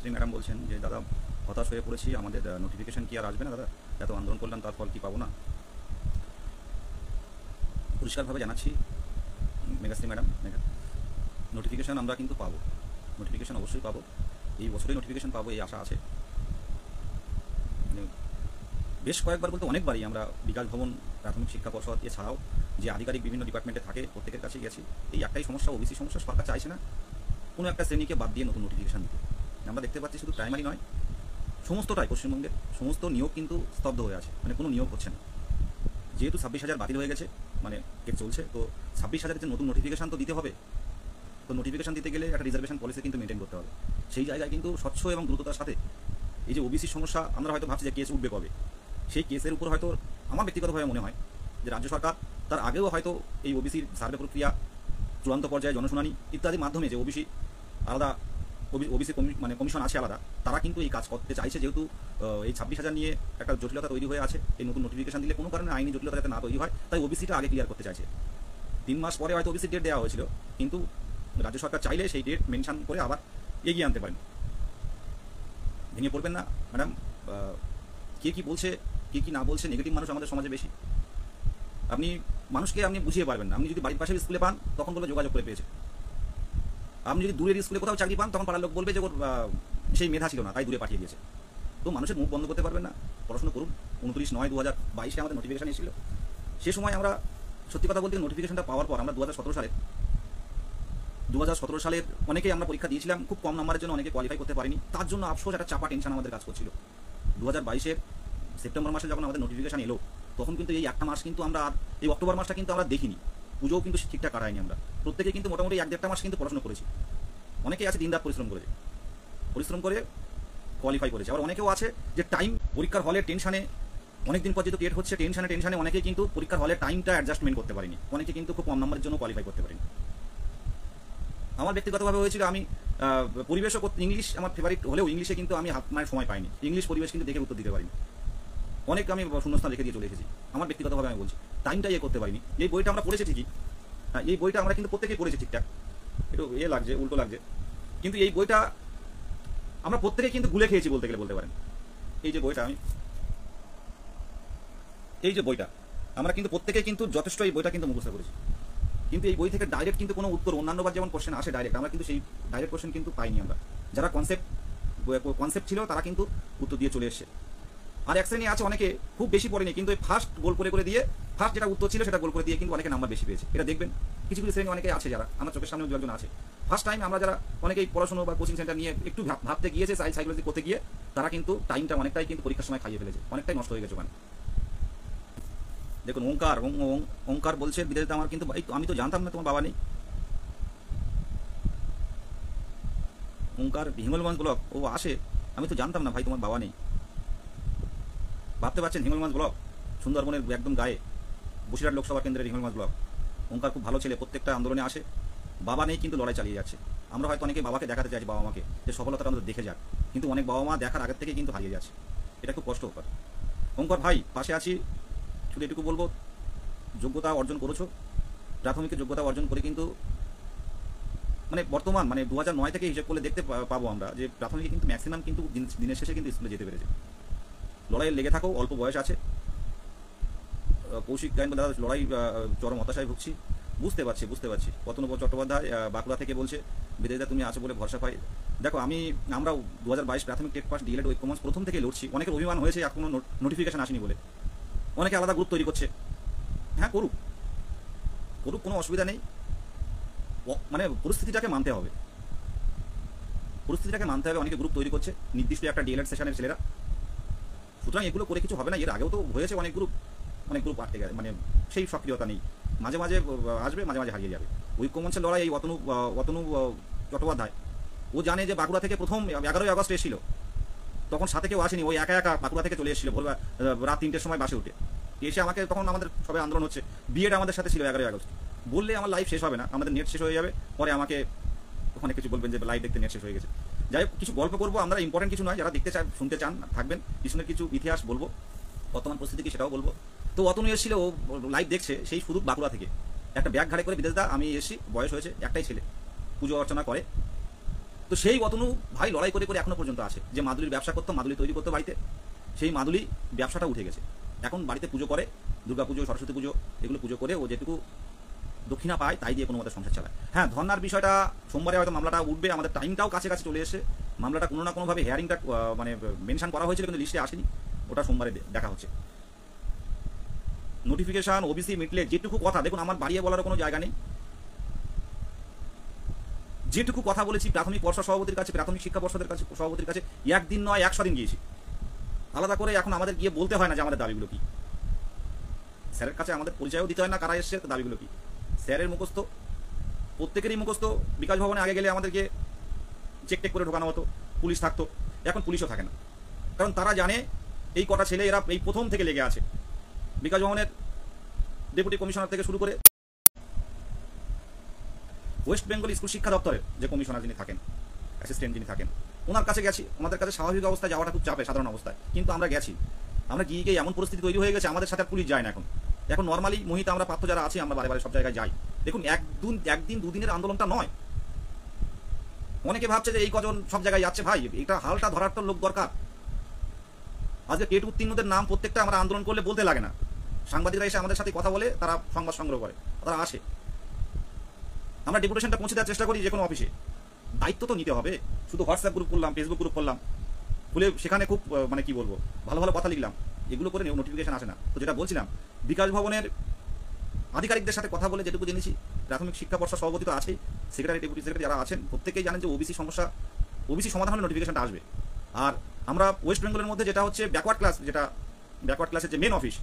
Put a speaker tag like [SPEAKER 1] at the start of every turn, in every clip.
[SPEAKER 1] মেঘাশ্রী madam বলছেন যে দাদা হতাশ হয়ে পড়েছি, আমাদের নোটিফিকেশন কি আর আসবে না দাদা? এত আন্দোলন করলাম, তার ফল কি পাবো না? পরিষ্কারভাবে জানাচ্ছি মেঘাশ্রী ম্যাডাম, নোটিফিকেশান আমরা কিন্তু পাবো, নোটিফিকেশান অবশ্যই পাবো, এই বছরই নোটিফিকেশান পাবো এই আশা আছে। বেশ কয়েকবার বলতে অনেকবারই আমরা বিকাশ ভবন, প্রাথমিক শিক্ষা পর্ষদ এছাড়াও যে আধিকারিক বিভিন্ন ডিপার্টমেন্টে থাকে প্রত্যেকের কাছে গেছি। এই একটাই সমস্যা, ওবিসি সমস্যা, সরকার চাইছে না কোনো একটা শ্রেণীকে বাদ দিয়ে নতুন নোটিফিকেশান দিতে। আমরা দেখতে পাচ্ছি শুধু প্রাইমারি নয়, সমস্তটাই পশ্চিমবঙ্গের সমস্ত নিয়োগ কিন্তু স্তব্ধ হয়ে আছে, মানে কোনো নিয়োগ হচ্ছে না। যেহেতু 26,000 বাতিল হয়ে গেছে, মানে কেস চলছে, তো 26,000 যে নতুন নোটিফিকেশান তো দিতে হবে। তো নোটিফিকেশান দিতে গেলে একটা রিজার্ভেশন পলিসি কিন্তু মেনটেন করতে হবে। সেই জায়গায় কিন্তু স্বচ্ছ এবং দ্রুততার সাথে এই যে ওবিসির সমস্যা, আমরা হয়তো ভাবছি যে কেস উঠবে কবে, সেই কেসের উপর হয়তো আমার ব্যক্তিগতভাবে মনে হয় যে রাজ্য সরকার তার আগেও হয়তো এই ওবিসির সার্ভে প্রক্রিয়া, চূড়ান্ত পর্যায়ে জনশুনানি ইত্যাদির মাধ্যমে যে ওবিসি আলাদা ওবিসি মানে কমিশন আছে আলাদা, তারা কিন্তু এই কাজ করতে চাইছে। যেহেতু এই 26,000 নিয়ে একটা জটিলতা তৈরি হয়ে আছে, এই নতুন নোটিফিকেশন দিলে কোনো কারণে আইনি জটিলতা যাতে না তৈরি হয়, তাই ওবিসিটা আগে ক্লিয়ার করতে চাইছে। 3 মাস পরে হয়তো ওবিসি ডেট দেওয়া হয়েছিল, কিন্তু রাজ্য সরকার চাইলে সেই ডেট মেনশন করে আবার এগিয়ে আনতে পারেন। ভেঙে পড়বেন না ম্যাডাম। কে কী বলছে, কে কী না বলছে, নেগেটিভ মানুষ আমাদের সমাজে বেশি। আপনি মানুষকে আপনি বুঝিয়ে পারবেন না। আপনি যদি বাড়ির পাশের স্কুলে পান তখন বলবে যোগাযোগ করে পেয়েছে। আপনি যদি দূরের স্কুলে কোথাও চাকরি পান তখন পাড়ার লোক বলবে যে ওর সেই মেধা ছিল না, তাই দূরে পাঠিয়ে দিয়েছে। তো মানুষের মুখ বন্ধ করতে পারবেন না, পড়াশোনা করুন। 29/9/2022 আমাদের নোটিফিকেশান এসেছিল। সে সময় আমরা সত্যি কথা বলতে নোটিফিকেশনটা পাওয়ার পর আমরা 2017 সালের অনেকেই আমরা পরীক্ষা দিয়েছিলাম, খুব কম নাম্বারের জন্য অনেকে কোয়ালিফাই করতে পারিনি। তার জন্য আফসোস, একটা চাপা টেনশন আমাদের কাজ করছিল। 2022-এর সেপ্টেম্বর মাসে যখন আমাদের নোটিফিকেশান এলো, তখন কিন্তু এই একটা মাস কিন্তু আমরা, এই অক্টোবর মাসটা কিন্তু আমরা দেখিনি, পুজোও কিন্তু ঠিকঠাক কাটাইনি আমরা। প্রত্যেকে কিন্তু মোটামুটি 1-1.5 মাস কিন্তু পড়াশোনা করেছি। অনেকেই আছে দিনরাত পরিশ্রম করে কোয়ালিফাই করেছে। আবার অনেকেও আছে যে টাইম, পরীক্ষার হলের টেনশানে অনেকদিন পর যেহেতু ক্রিয়েট হচ্ছে, টেনশানে অনেকেই কিন্তু পরীক্ষার হলের টাইমটা অ্যাডজাস্টমেন্ট করতে পারেনি। অনেকে কিন্তু খুব কম নম্বরের জন্য কোয়ালিফাই করতে পারেনি। আমার ব্যক্তিগতভাবে হয়েছিল, আমি পরিবেশও ইংলিশ আমার ফেভারিট হলেও ইংলিশে কিন্তু আমি হাত মায়ের সময় পাইনি। ইংলিশ পরিবেশ কিন্তু দেখে উত্তর দিতে পারিনি, অনেক আমি শূন্যস্থান রেখে দিয়ে চলে এসেছি। আমার ব্যক্তিগতভাবে আমি বলছি, টাইমটা করতে পারিনি। এই বইটা আমরা পড়েছি ঠিকই, হ্যাঁ, এই বইটা আমরা কিন্তু প্রত্যেকেই পড়েছি ঠিকঠাক, একটু লাগছে, উল্টো লাগছে, কিন্তু এই বইটা আমরা প্রত্যেকেই কিন্তু গুলে খেয়েছি বলতে গেলে বলতে পারেন। এই যে বইটা আমরা কিন্তু প্রত্যেকেই কিন্তু যথেষ্ট এই বইটা কিন্তু মুখস্থ করেছি, কিন্তু এই বই থেকে ডাইরেক্ট কিন্তু কোনো উত্তর, অন্যান্যবার যেমন কোশ্চেন আসে ডাইরেক্ট, আমরা কিন্তু সেই ডাইরেক্ট কোশ্চেন কিন্তু পাইনি আমরা। যারা কনসেপ্ট ছিল তারা কিন্তু উত্তর দিয়ে চলে এসছে। আর এক শ্রেণী আছে অনেকে খুব বেশি পড়েনি, কিন্তু ফার্স্ট গোল করে দিয়ে, ফার্স্ট যেটা উত্তর ছিল সেটা গোল করে দিয়ে কিন্তু অনেকে নাম্বার বেশি পেয়েছে। এটা দেখবেন কিছু কিছু শ্রেণী অনেকে আছে যারা আমার চোখের সামনে 2-1 আছে। ফার্স্ট টাইম আমরা যারা অনেকেই পড়াশোনা বা কোচিং সেন্টার নিয়ে একটু ভাবতে গিয়েছে, সাইকোলজি করতে গিয়ে, তারা কিন্তু টাইমটা অনেকটাই কিন্তু পরীক্ষার সময় খাইয়ে ফেলেছে, অনেকটাই নষ্ট হয়ে গেছে ওখানে। দেখুন ওঙ্কার বলছে বিদেশে আমার কিন্তু, আমি তো জানতাম না তোমার বাবা নেই। ওঙ্কার হিঙ্গলগঞ্জ ব্লক ও আসে, আমি তো জানতাম না ভাই তোমার বাবা নেই। ভাবতে পারছেন, হিঙ্গলগঞ্জ ব্লক সুন্দরবনের একদম গায়ে, বসিরহাট লোকসভা কেন্দ্রের হিঙ্গলগঞ্জ ব্লক। ওঙ্কার খুব ভালো ছেলে, প্রত্যেকটা আন্দোলনে আসে, বাবা নেই কিন্তু লড়াই চালিয়ে যাচ্ছে। আমরা হয়তো অনেকে বাবাকে দেখাতে চাইছি, বাবা মাকে, যে সফলতাটা আমাদের দেখে যাক, কিন্তু অনেক বাবা মা দেখার আগের থেকে কিন্তু হারিয়ে যাচ্ছে। এটা খুব কষ্টকর। ওঙ্কার ভাই পাশে আছি, শুধু এটুকু বলবো, যোগ্যতা অর্জন করেছো, প্রাথমিকের যোগ্যতা অর্জন করে কিন্তু মানে বর্তমান 2009 থেকে হিসেব করলে দেখতে পাবো আমরা যে প্রাথমিকে কিন্তু ম্যাক্সিমাম কিন্তু দিনের শেষে কিন্তু স্কুলে যেতে পেরেছে। লড়াইয়ে লেগে থাকো, অল্প বয়স আছে। কৌশিক গাইন দাদা, লড়াই চরম হতাশায় ভুগছি, বুঝতে পারছি। অতনুপ চট্টোপাধ্যায় বাঁকুড়া থেকে বলছে বিদেশে তুমি আছো বলে ভরসা পাই। দেখো আমরা 2022 প্রাথমিক টেট পাস ডিএলএড ঐক্যমঞ্চ প্রথম থেকে লড়ছি। অনেকের অভিমান হয়েছে এখনো নোটিফিকেশন আসেনি বলে, অনেকে আলাদা গ্রুপ তৈরি করছে। হ্যাঁ, করুক, কোনো অসুবিধা নেই। পরিস্থিতিটাকে মানতে হবে, অনেকে গ্রুপ তৈরি করছে নির্দিষ্ট একটা ডিএলএড সেশনের ছেলেরা। সুতরাং এগুলো করে কিছু হবে না। এর আগেও তো হয়েছে অনেক গ্রুপ আটকে গেছে, সেই সক্রিয়তা নেই, মাঝে মাঝে আসবে, মাঝে মাঝে হারিয়ে যাবে। ঐক্যমঞ্চের লড়াই, এই অতনু চট্টোপাধ্যায় ও জানে যে বাঁকুড়া থেকে প্রথম 11ই আগস্ট এসেছিল, তখন সাথে কেউ আসেনি, ওই একা বাঁকুড়া থেকে চলে এসেছিল ভোরবেলা রাত 3টের সময় বাসে উঠে এসে আমাকে, তখন আমাদের সবাই আন্দোলন হচ্ছে, বিএড আমাদের সাথে ছিল 11ই আগস্ট। বললে আমার লাইফ শেষ হবে না, আমাদের নেট শেষ হয়ে যাবে, পরে আমাকে ওখানে কিছু বলবেন যে লাইভ দেখতে নেট শেষ হয়ে গেছে। যাই হোক, কিছু গল্প করবো আমরা, ইম্পর্টেন্ট কিছু নয়, যারা দেখতে চান শুনতে চান থাকবেন, পিছনের কিছু ইতিহাস বলবো, বর্তমান পরিস্থিতি কি সেটাও বলবো। তো অতনু এসেছিল, ও লাইভ দেখছে সেই শুধু বাঁকুড়া থেকে, একটা ব্যাগ ঘাড়ে করে বিদেশ দা আমি এসেছি, বয়স হয়েছে, একটাই ছেলে, পুজো অর্চনা করে। তো তো সেই অতনু ভাই লড়াই করে করে এখনো পর্যন্ত আছে, যে মাদুলির ব্যবসা করতো, মাদুলি তৈরি করতো বাড়িতে, সেই মাদুলি ব্যবসাটা উঠে গেছে। এখন বাড়িতে পুজো করে, দুর্গা পুজো, সরস্বতী পুজো, এগুলো পুজো করে ও যেটুকু দক্ষিণা পায় তাই দিয়ে কোনো মতে সংসার চালায়। হ্যাঁ, ধর্নার বিষয়টা সোমবারে হয়তো মামলাটা উঠবে, আমাদের টাইমটাও কাছে কাছে চলে এসে, মামলাটা কোনো না কোনোভাবে হেয়ারিংটা মানে মেনশন করা হয়েছিল কিন্তু লিস্টে আসেনি, ওটা সোমবারে দেখা হচ্ছে। নোটিফিকেশন ওবিসি মিটলে যেটুকু কথা, দেখুন আমার বাড়িয়ে বলার কোনো জায়গা নেই, যেটুকু কথা বলেছি প্রাথমিক পর্ষদ সভাপতির কাছে, প্রাথমিক শিক্ষা পর্ষদের কাছে, সভাপতির কাছে একদিন নয় 100 দিন গিয়েছি, আলাদা করে এখন আমাদের গিয়ে বলতে হয় না যে আমাদের দাবিগুলো কি, স্যারের কাছে আমাদের পরিচয়ও দিতে হয় না কারা এসছে, দাবিগুলো কি স্যারের মুখস্থ, প্রত্যেকেরই মুখস্থ। বিকাশ ভবনে আগে গেলে আমাদেরকে চেক টেক করে ঢোকানো হতো, পুলিশ থাকতো, এখন পুলিশও থাকে না, কারণ তারা জানে এই কটা ছেলে এরা এই প্রথম থেকে লেগে আছে। বিকাশ ভবনের ডেপুটি কমিশনার থেকে শুরু করে ওয়েস্ট বেঙ্গল স্কুল শিক্ষা দপ্তরের যে কমিশনার যিনি থাকেন, অ্যাসিস্ট্যান্ট যিনি থাকেন, ওনার কাছে গেছি। ওনাদের কাছে স্বাভাবিক অবস্থায় যাওয়াটা খুব চাপে সাধারণ অবস্থায়, কিন্তু আমরা গেছি, আমরা গিয়ে গিয়ে এমন পরিস্থিতি তৈরি হয়ে গেছে আমাদের সাথে পুলিশ যায় না এখন। এখন নর্মালি মহিত আমরা পাত্র যারা আছি আমরা বারে বারে সব জায়গায় যাই। দেখুন একদিন দুদিনের আন্দোলনটা নয়। অনেকে ভাবছে যে এই কজন সব জায়গায় যাচ্ছে, ভাই এটা হালটা ধরার তো লোক দরকার। আজকে টেট উত্তীর্ণদের নাম প্রত্যেকটা আমরা আন্দোলন করলে বলতে লাগে না, সাংবাদিকরা এসে আমাদের সাথে কথা বলে, তারা সংবাদ সংগ্রহ করে, তারা আসে, আমরা ডেপুটেশনটা পৌঁছে দেওয়ার চেষ্টা করি যে কোনো অফিসে। দায়িত্ব তো নিতে হবে, শুধু হোয়াটসঅ্যাপ গ্রুপ করলাম, ফেসবুক গ্রুপ করলাম, খুলে সেখানে খুব মানে কি বলবো ভালো ভালো কথা লিখলাম, এগুলো করে নোটিফিকেশন আসে না। তো যেটা বলছিলাম, বিকাশ ভবনের আধিকারিকদের সাথে কথা বলে যেটুকু জেনেছি, প্রাথমিক শিক্ষা পর্ষদ সভাপতি তো আছেই, সেক্রেটারি, ডেপুটি সেক্রেটারি যারা আছেন প্রত্যেকেই জানেন যে ওবিসি সমস্যা, ওবিসি সমাধান হলে নোটিফিকেশনটা আসবে। আর আমরা ওয়েস্ট বেঙ্গলের মধ্যে যেটা হচ্ছে ব্যাকওয়ার্ড ক্লাস, যেটা ব্যাকওয়ার্ড ক্লাসের যে মেন অফিস,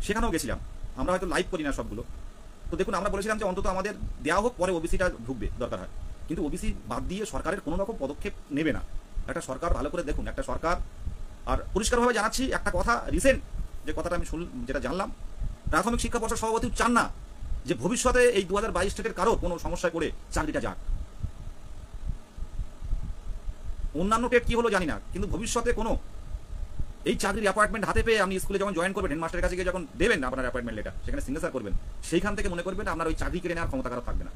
[SPEAKER 1] সেখানেও গেছিলাম, আমরা হয়তো লাইভ করি না সবগুলো। তো দেখুন, আমরা বলেছিলাম যে অন্তত আমাদের দেওয়া হোক, পরে ওবিসিটা ঢুকবে দরকার হয়, কিন্তু ওবিসি বাদ দিয়ে সরকারের কোনো রকম পদক্ষেপ নেবে না। একটা সরকার ভালো করে দেখুন, একটা সরকার, আর পরিষ্কারভাবে জানাচ্ছি একটা কথা, রিসেন্ট যে কথাটা আমি যেটা জানলাম, প্রাথমিক শিক্ষা পর্ষদ সভাপতি চান না যে ভবিষ্যতে এই 2022 স্টেটের কারো কোনো সমস্যায় পড়ে চাকরিটা যাক। অন্যান্য টেট কি হলো জানি না, কিন্তু ভবিষ্যতে কোনো এই চাকরির অ্যাপয়েন্টমেন্ট হাতে পেয়ে আপনি স্কুলে যখন জয়েন করবেন, হেডমাস্টারের কাছে গিয়ে যখন দেবেন আপনার অ্যাপয়েন্টমেন্ট লেটার, সেখানে সিগনেচার করবেন, সেইখান থেকে মনে করবেন আপনার ওই চাকরি কেড়ে নেওয়ার ক্ষমতা কারো থাকবে না।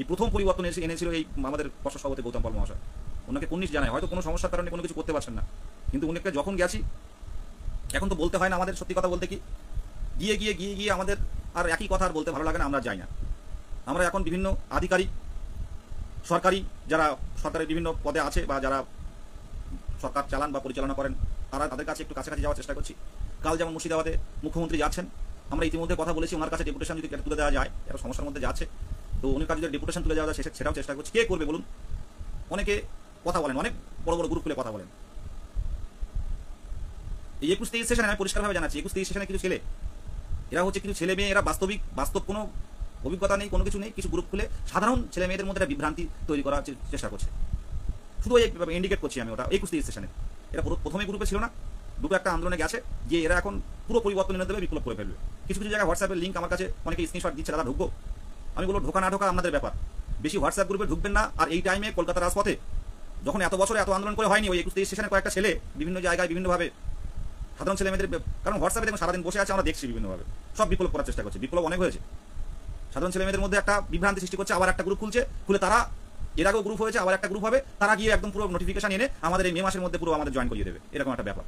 [SPEAKER 1] এই প্রথম পরিবর্তন এনেছিল এই আমাদের পর্ষদ সভাপতি গৌতম পাল মহাশয়। ওনাকে 19 জানায়, হয়তো কোনো সমস্যার কারণে কোনো কিছু করতে পারছেন না, কিন্তু উনিকে যখন গেছি, এখন তো বলতে হয় না আমাদের, সত্যি কথা বলতে কি গিয়ে গিয়ে গিয়ে গিয়ে আমাদের আর একই কথা আর বলতে ভালো লাগে না, আমরা যাই না। আমরা এখন বিভিন্ন আধিকারিক, সরকারি যারা সরকারের বিভিন্ন পদে আছে বা যারা সরকার চালান বা পরিচালনা করেন, তাদের কাছে একটু কাছাকাছি যাওয়ার চেষ্টা করছি। কাল যেমন মুর্শিদাবাদে মুখ্যমন্ত্রী যাচ্ছেন, আমরা ইতিমধ্যে কথা বলেছি, ওনার কাছে ডেপুটেশন যদি তুলে দেওয়া যায়, একটা সমস্যার মধ্যে যাচ্ছে, তো উনি কাছে যদি ডেপুটেশন তুলে দেওয়া যায় সেটাও চেষ্টা করছি। কে করবে বলুন? অনেকে কথা বলেন, অনেক বড় বড় গ্রুপ খুলে কথা বলেন। এই 21-23 সেশনে আমি পরিষ্কারভাবে জানাচ্ছি, 21-23 সেশনে কিছু ছেলে, এরা হচ্ছে কিছু ছেলে মেয়ে, এরা বাস্তব কোনো অভিজ্ঞতা নেই, কোনো কিছু নেই, কিছু গ্রুপ খুলে সাধারণ ছেলে মেয়েদের মধ্যে একটা বিভ্রান্তি তৈরি করার চেষ্টা করছে। শুধু ইন্ডিকেট করছি আমি ওটা 21-23 সেশনে। এরা প্রথমে গ্রুপে ছিল না, দুটো একটা আন্দোলনে গেছে, যে এরা এখন পুরো পরিবর্তন এনে দেবে, বিপ্লব করে ফেলবে। কিছু কিছু জায়গায় হোয়াটসঅ্যাপের লিঙ্ক আমার কাছে অনেকে স্ক্রিনশট দিচ্ছে, দাদা ঢুকবো। আমি বলবো ঢোকা না ঢোকা আপনাদের ব্যাপার, বেশি হোয়াটসঅ্যাপ গ্রুপে ঢুকবেন না। আর এই টাইমে কলকাতার রাজপথে যখন এত বছরে এত আন্দোলন করে হয়নি, ওই 21-23 সেশনে কয়েকটা ছেলে বিভিন্ন জায়গায় বিভিন্নভাবে সাধারণ ছেলে মেয়েদের, কারণ হোয়াটসঅ্যাপে দেখুন সারাদিন বসে আছে, আমরা দেখছি বিভিন্নভাবে সব বিপ্লব করার চেষ্টা করছে, বিপ্লব অনেক হয়েছে, সাধারণ ছেলে মেয়েদের মধ্যে একটা বিভ্রান্তি সৃষ্টি করছে, আবার একটা গ্রুপ খুলে তারা, এর আগেও গ্রুপ হয়েছে, আবার একটা গ্রুপ হবে, তারা গিয়ে একদম পুরো নোটিফিকেশন এনে আমাদের এই মে মাসের মধ্যে পুরো আমাদের জয়েন করিয়ে দেবে, এরকম একটা ব্যাপার।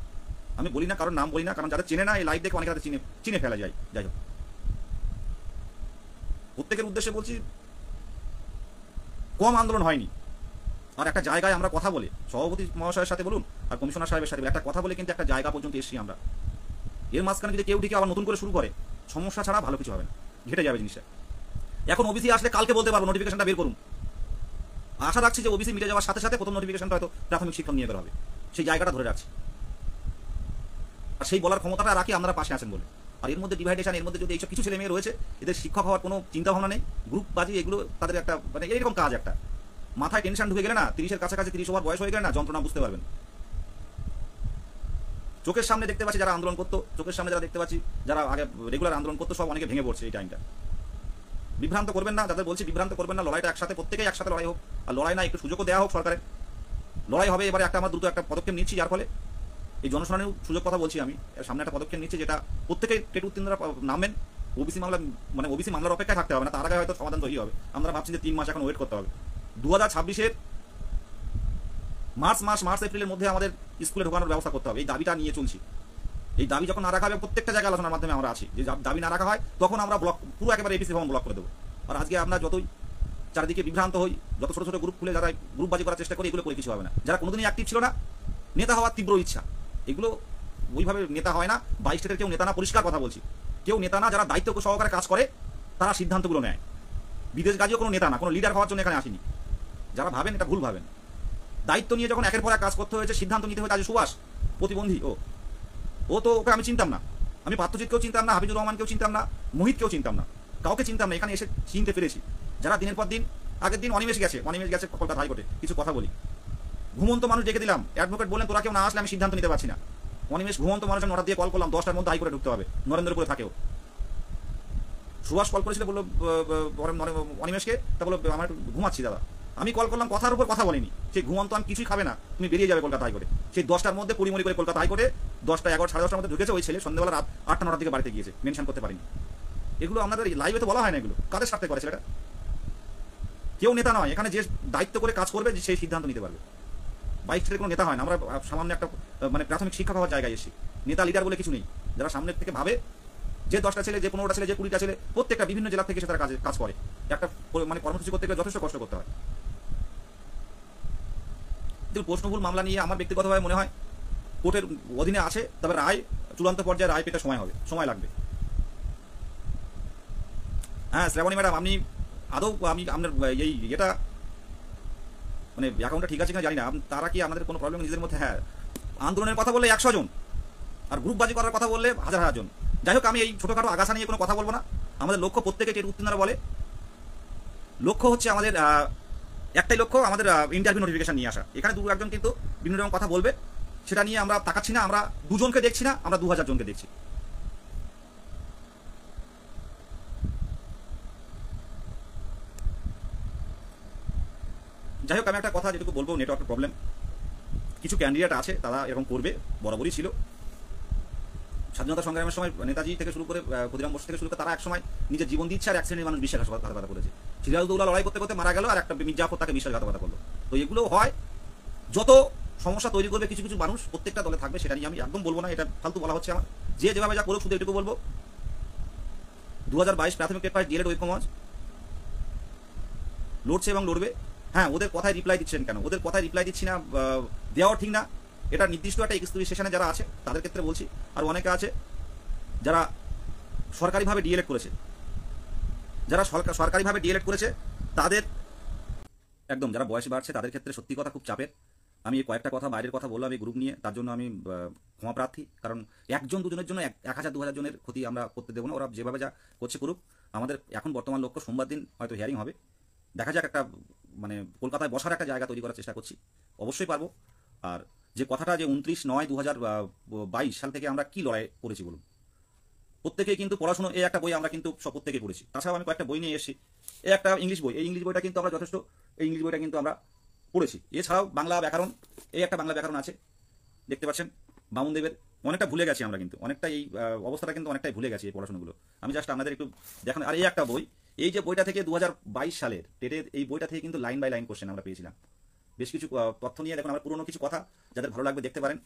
[SPEAKER 1] আমি বলি না, কারণ নাম বলি না, কারণ যাদের চেনে না, এই লাইভ দেখে অনেকে তাদের চিনে ফেলা যায়। যাই হোক, প্রত্যেকের উদ্দেশ্যে বলছি, কম আন্দোলন হয়নি। আর একটা জায়গায় আমরা কথা বলে, সভাপতি মহাশয়ের সাথে বলুন আর কমিশনার সাহেবের সাথে একটা কথা বলে কিন্তু একটা জায়গা পর্যন্ত এসেছি আমরা। এর মাঝখানে যদি কেউ ঠিক আবার নতুন করে শুরু করে, সমস্যা ছাড়া ভালো কিছু হবে না, ঘেটে যাবে জিনিসটা। এখন ওবিসি আসলে কালকে বলতে পারবো নোটিফিকেশনটা বের করুন, আশা রাখছি যে ওবিসি মিটে যাওয়ার সাথে সাথে প্রথম নোটিফিকেশনটা হয়তো প্রাথমিক শিক্ষক নিয়ে বের হবে, সেই জায়গাটা ধরে রাখছি। আর সেই বলার ক্ষমতাটা রাখি আপনারা পাশে আছেন বলে। আর এর মধ্যে ডিভাইডেশন, এর মধ্যে যদি এইসব কিছু ছেলে মেয়ে রয়েছে, এদের শিক্ষক হওয়ার কোনো চিন্তা ভাবনা নেই, গ্রুপ বাজি, এগুলো তাদের একটা মানে এইরকম কাজ, একটা মাথায় টেনশন ঢুকে গেলে না, 30-এর কাছাকাছি 30 ওভার বয়স হয়ে গেলে না, যন্ত্রণা বুঝতে পারবেন। চোখের সামনে দেখতে পাচ্ছি যারা আন্দোলন করতো, চোখের সামনে যারা দেখতে পাচ্ছি যারা আগে রেগুলার আন্দোলন করতো, সব অনেকে ভেঙে পড়ছে এই টাইমটা। বিভ্রান্ত করবেন না, যাদের বলছি বিভ্রান্ত করবেন না, লড়াইটা একসাথে, প্রত্যেকেই একসাথে লড়াই হোক। আর লড়াই না, একটু সুযোগও দেওয়া হোক সরকারের, লড়াই হবে। এবারে একটা আমরা দ্রুত একটা পদক্ষেপ নিচ্ছি, যার ফলে এই জনশুনানির সুযোগ কথা বলছি আমি, সামনে একটা পদক্ষেপ নিচ্ছি, যেটা প্রত্যেকেই টেট উত্তীর্ণরা নামবেন, ওবিসি মামলা, মানে ওবিসি মামলার অপেক্ষায় থাকতে হবে না, তার আগে হয়তো সমাধান তৈরি হবে। আমরা ভাবছি যে 3 মাস এখন ওয়েট করতে হবে। 2026-এর মার্চ এপ্রিলের মধ্যে আমাদের স্কুলে ঢোকানোর ব্যবস্থা করতে হবে, এই দাবিটা নিয়ে চলছি। এই দাবি যখন না রাখা হবে, প্রত্যেকটা জায়গায় আলোচনার মাধ্যমে আমরা আছি, যে দাবি না রাখা হয় তখন আমরা ব্লক পুরো একেবারে এপিসি ভবন ব্লক করে দেবো। আর আজকে আমরা যতই চারিদিকে বিভ্রান্ত হই, যত ছোট ছোট গ্রুপ খুলে যারা গ্রুপবাজি করার চেষ্টা করি, এগুলো করে কিছু হবে না। যারা কোনোদিনই অ্যাক্টিভ ছিল না, নেতা হওয়ার তীব্র ইচ্ছা, এগুলো ওইভাবে নেতা হয় না। 22 স্টেটের কেউ নেতা না, পরিষ্কার কথা বলছি, কেউ নেতা না। যারা দায়িত্ব সহকারে কাজ করে তারা সিদ্ধান্তগুলো নেয়। বিদেশ গাজিও কোনো নেতা না, কোনো লিডার হওয়ার জন্য এখানে আসেনি। যারা ভাবেন এটা ভুল ভাবেন। দায়িত্ব নিয়ে যখন একের পর এক কাজ করতে হয়েছে, সিদ্ধান্ত নিতে হয়েছে। আজ সুভাষ প্রতিবন্ধী, ও তো ওকে আমি চিনতাম না, আমি পাত্রজিৎকেও চিনতাম না, হাবিজুর রহমানকেও চিনতাম না, মোহিতকেও চিনতাম না, কাউকে চিনতাম না। এখানে এসে চিনতে পেরেছি যারা দিনের পর দিন। আগের দিন অনিমেষ গেছে কলকাতা হাইকোর্টে, কিছু কথা বলি, ঘুমন্ত মানুষ ডেকে দিলাম, অ্যাডভোকেট বললেন তোরা কেউ না আসলে আমি সিদ্ধান্ত নিতে পারছি না। অনিমেষ ঘুমন্ত মানুষের নটা দিয়ে কল করলাম, 10টার মধ্যে হাইকোর্টে ঢুকতে হবে, নরেন্দ্রপুরে থাকেও। সুভাষ কল করেছিল, বললো অনিমেষকে, তা বললো আমার একটু ঘুমাচ্ছি দাদা। আমি কল করলাম, কথার উপর কথা বলিনি, সেই ঘুমন্ত আমি কিছুই খাবে না, তুমি বেরিয়ে যাবে কলকাতা হাইকোর্টে। সেই 10টার মধ্যে পরিমণি করে কলকাতা হাইকোর্টে 10টা 11 সাড়ে 10টার মধ্যে ঢুকেছে। ওই ছেলে সন্ধ্যাবেলা রাত 8টা 9টার দিকে বাড়িতে গিয়েছে, মেনশন করতে পারিনি। এগুলো আমাদের লাইভে তো বলা হয় না, এগুলো কাদের স্বার্থে করে ছেলেটা? কেউ নেতা নয় এখানে, যে দায়িত্ব করে কাজ করবে সেই সিদ্ধান্ত নিতে পারবে। 22 স্টেটের কোনো নেতা হয় না। আমরা সামান্য একটা মানে প্রাথমিক শিক্ষা পাওয়ার জায়গায় এসেছি, নেতা লিডার বলে কিছু নেই। যারা সামনের থেকে ভাবে, যে 10টা ছেলে, যে 15টা ছেলে, যে 20টা ছেলে, প্রত্যেকটা বিভিন্ন জেলা থেকে এসে তারা কাজ করে। একটা মানে কর্মসূচি করতে গেলে যথেষ্ট কষ্ট করতে হয়। কিন্তু প্রশ্নভুল মামলা নিয়ে আমার ব্যক্তিগতভাবে মনে হয় কোর্টের অধীনে আছে, তবে রায় চূড়ান্ত পর্যায়ে রায় পেতে সময় লাগবে। হ্যাঁ শ্রাবণী ম্যাডাম, আমি আপনার এটা মানে অ্যাকাউন্টটা ঠিক আছে কিনা জানি না, তারা কি আমাদের কোনো প্রবলেম নিজেদের মধ্যে? হ্যাঁ, আন্দোলনের কথা বললে 100 জন, আর গ্রুপবাজি করার কথা বললে হাজার জন। যাই হোক, আমি এই ছোটখাটো আগাছা নিয়ে কোনো কথা বলবো না। আমাদের লক্ষ্য, প্রত্যেকে টেট উত্তীর্ণরা বলে, লক্ষ্য হচ্ছে আমাদের একটাই লক্ষ্য, আমাদের ইন্টারভিউ নোটিফিকেশন নিয়ে আসা। এখানে দু একজন কিন্তু বিভিন্ন রকম কথা বলবে, সেটা নিয়ে আমরা তাকাচ্ছি না। আমরা 2 জনকে দেখছি না, আমরা 2000 জনকে দেখছি। যাই হোক, আমি একটা কথা যেটুকু বলবো, নেটওয়ার্কের প্রবলেম, কিছু ক্যান্ডিডেট আছে তারা এরকম করবে, বরাবরই ছিল। স্বাধীনতা সংগ্রামের সময় নেতাজি থেকে শুরু করে ক্ষুদিরাম বসু থেকে শুরু করে তারা এক সময় নিজের জীবন দিচ্ছে, আর এক শ্রেণীর মানুষ বিশ্বাসঘাতকতা করেছে। সিরাজউদ্দৌলা লড়াই করতে করতে মারা গেল, আর একটা মির্জাফর তাকে বিশ্বাসঘাতকতা করলো। তো এগুলো হয়, যত সমস্যা তৈরি করবে কিছু কিছু মানুষ প্রত্যেকটা দলে থাকবে। সেটা নিয়ে আমি একদম বলবো না, এটা ফালতু বলা হচ্ছে আমার। যে যেভাবে যা করুক, শুধু এটুকু বলবো, 2022 প্রাথমিক টেট পাস ডিএলএড ঐক্যমঞ্চ লড়ছে এবং লড়বে। হ্যাঁ, ওদের কথায় রিপ্লাই দিচ্ছেন কেন? ওদের কথায় রিপ্লাই দিচ্ছি না, দেওয়াও ঠিক না। এটা নির্দিষ্ট একটা এক্সক্লুসিভ সেশনে যারা আছে তাদের ক্ষেত্রে বলছি। আর অনেকে আছে যারা সরকারিভাবে ডিএলএড করেছে, সরকারিভাবে ডিএলএড করেছে, তাদের একদম যারা বয়স বাড়ছে তাদের ক্ষেত্রে সত্যি কথা খুব চাপের। আমি এই কয়েকটা কথা বাইরের কথা বললাম এই গ্রুপ নিয়ে, তার জন্য আমি ক্ষমা প্রার্থী। কারণ 1 2 জনের জন্য 1000 জনের ক্ষতি আমরা করতে দেবো না। ওরা যেভাবে যা করছে করুক। আমাদের এখন বর্তমান লক্ষ্য, সোমবার দিন হয়তো হিয়ারিং হবে, দেখা যাক, একটা মানে কলকাতায় বসার একটা জায়গা তৈরি করার চেষ্টা করছি, অবশ্যই পারবো। আর যে কথাটা, যে 29/9/2022 সাল থেকে আমরা কি লড়াই করেছি বলুন, প্রত্যেকেই কিন্তু পড়াশোনা, এই একটা বই আমরা কিন্তু সব প্রত্যেকেই পড়েছি। তাছাড়াও আমি কয়েকটা বই নিয়ে এসেছি, এই একটা ইংলিশ বই, এই ইংলিশ বইটা কিন্তু আমরা যথেষ্ট, এই ইংলিশ বইটা কিন্তু আমরা পড়েছি। এছাড়াও বাংলা ব্যাকরণ, এই একটা বাংলা ব্যাকরণ আছে, দেখতে পাচ্ছেন বামুনদেবের। অনেকটা ভুলে গেছি আমরা, কিন্তু অনেকটা এই অবস্থাটা কিন্তু অনেকটাই ভুলে গেছি এই পড়াশোনাগুলো। আমি জাস্ট আপনাদের একটু দেখান। আর এই একটা বই, এই যে বইটা থেকে 2022 সালের টেটের, এই বইটা থেকে কিন্তু লাইন বাই লাইন কোশ্চেন আমরা পেয়েছিলাম। বেশ কিছু তথ্য নিয়ে দেখুন, আমার পুরনো কিছু কথা, যাদের ভালো লাগবে দেখতে পারেন।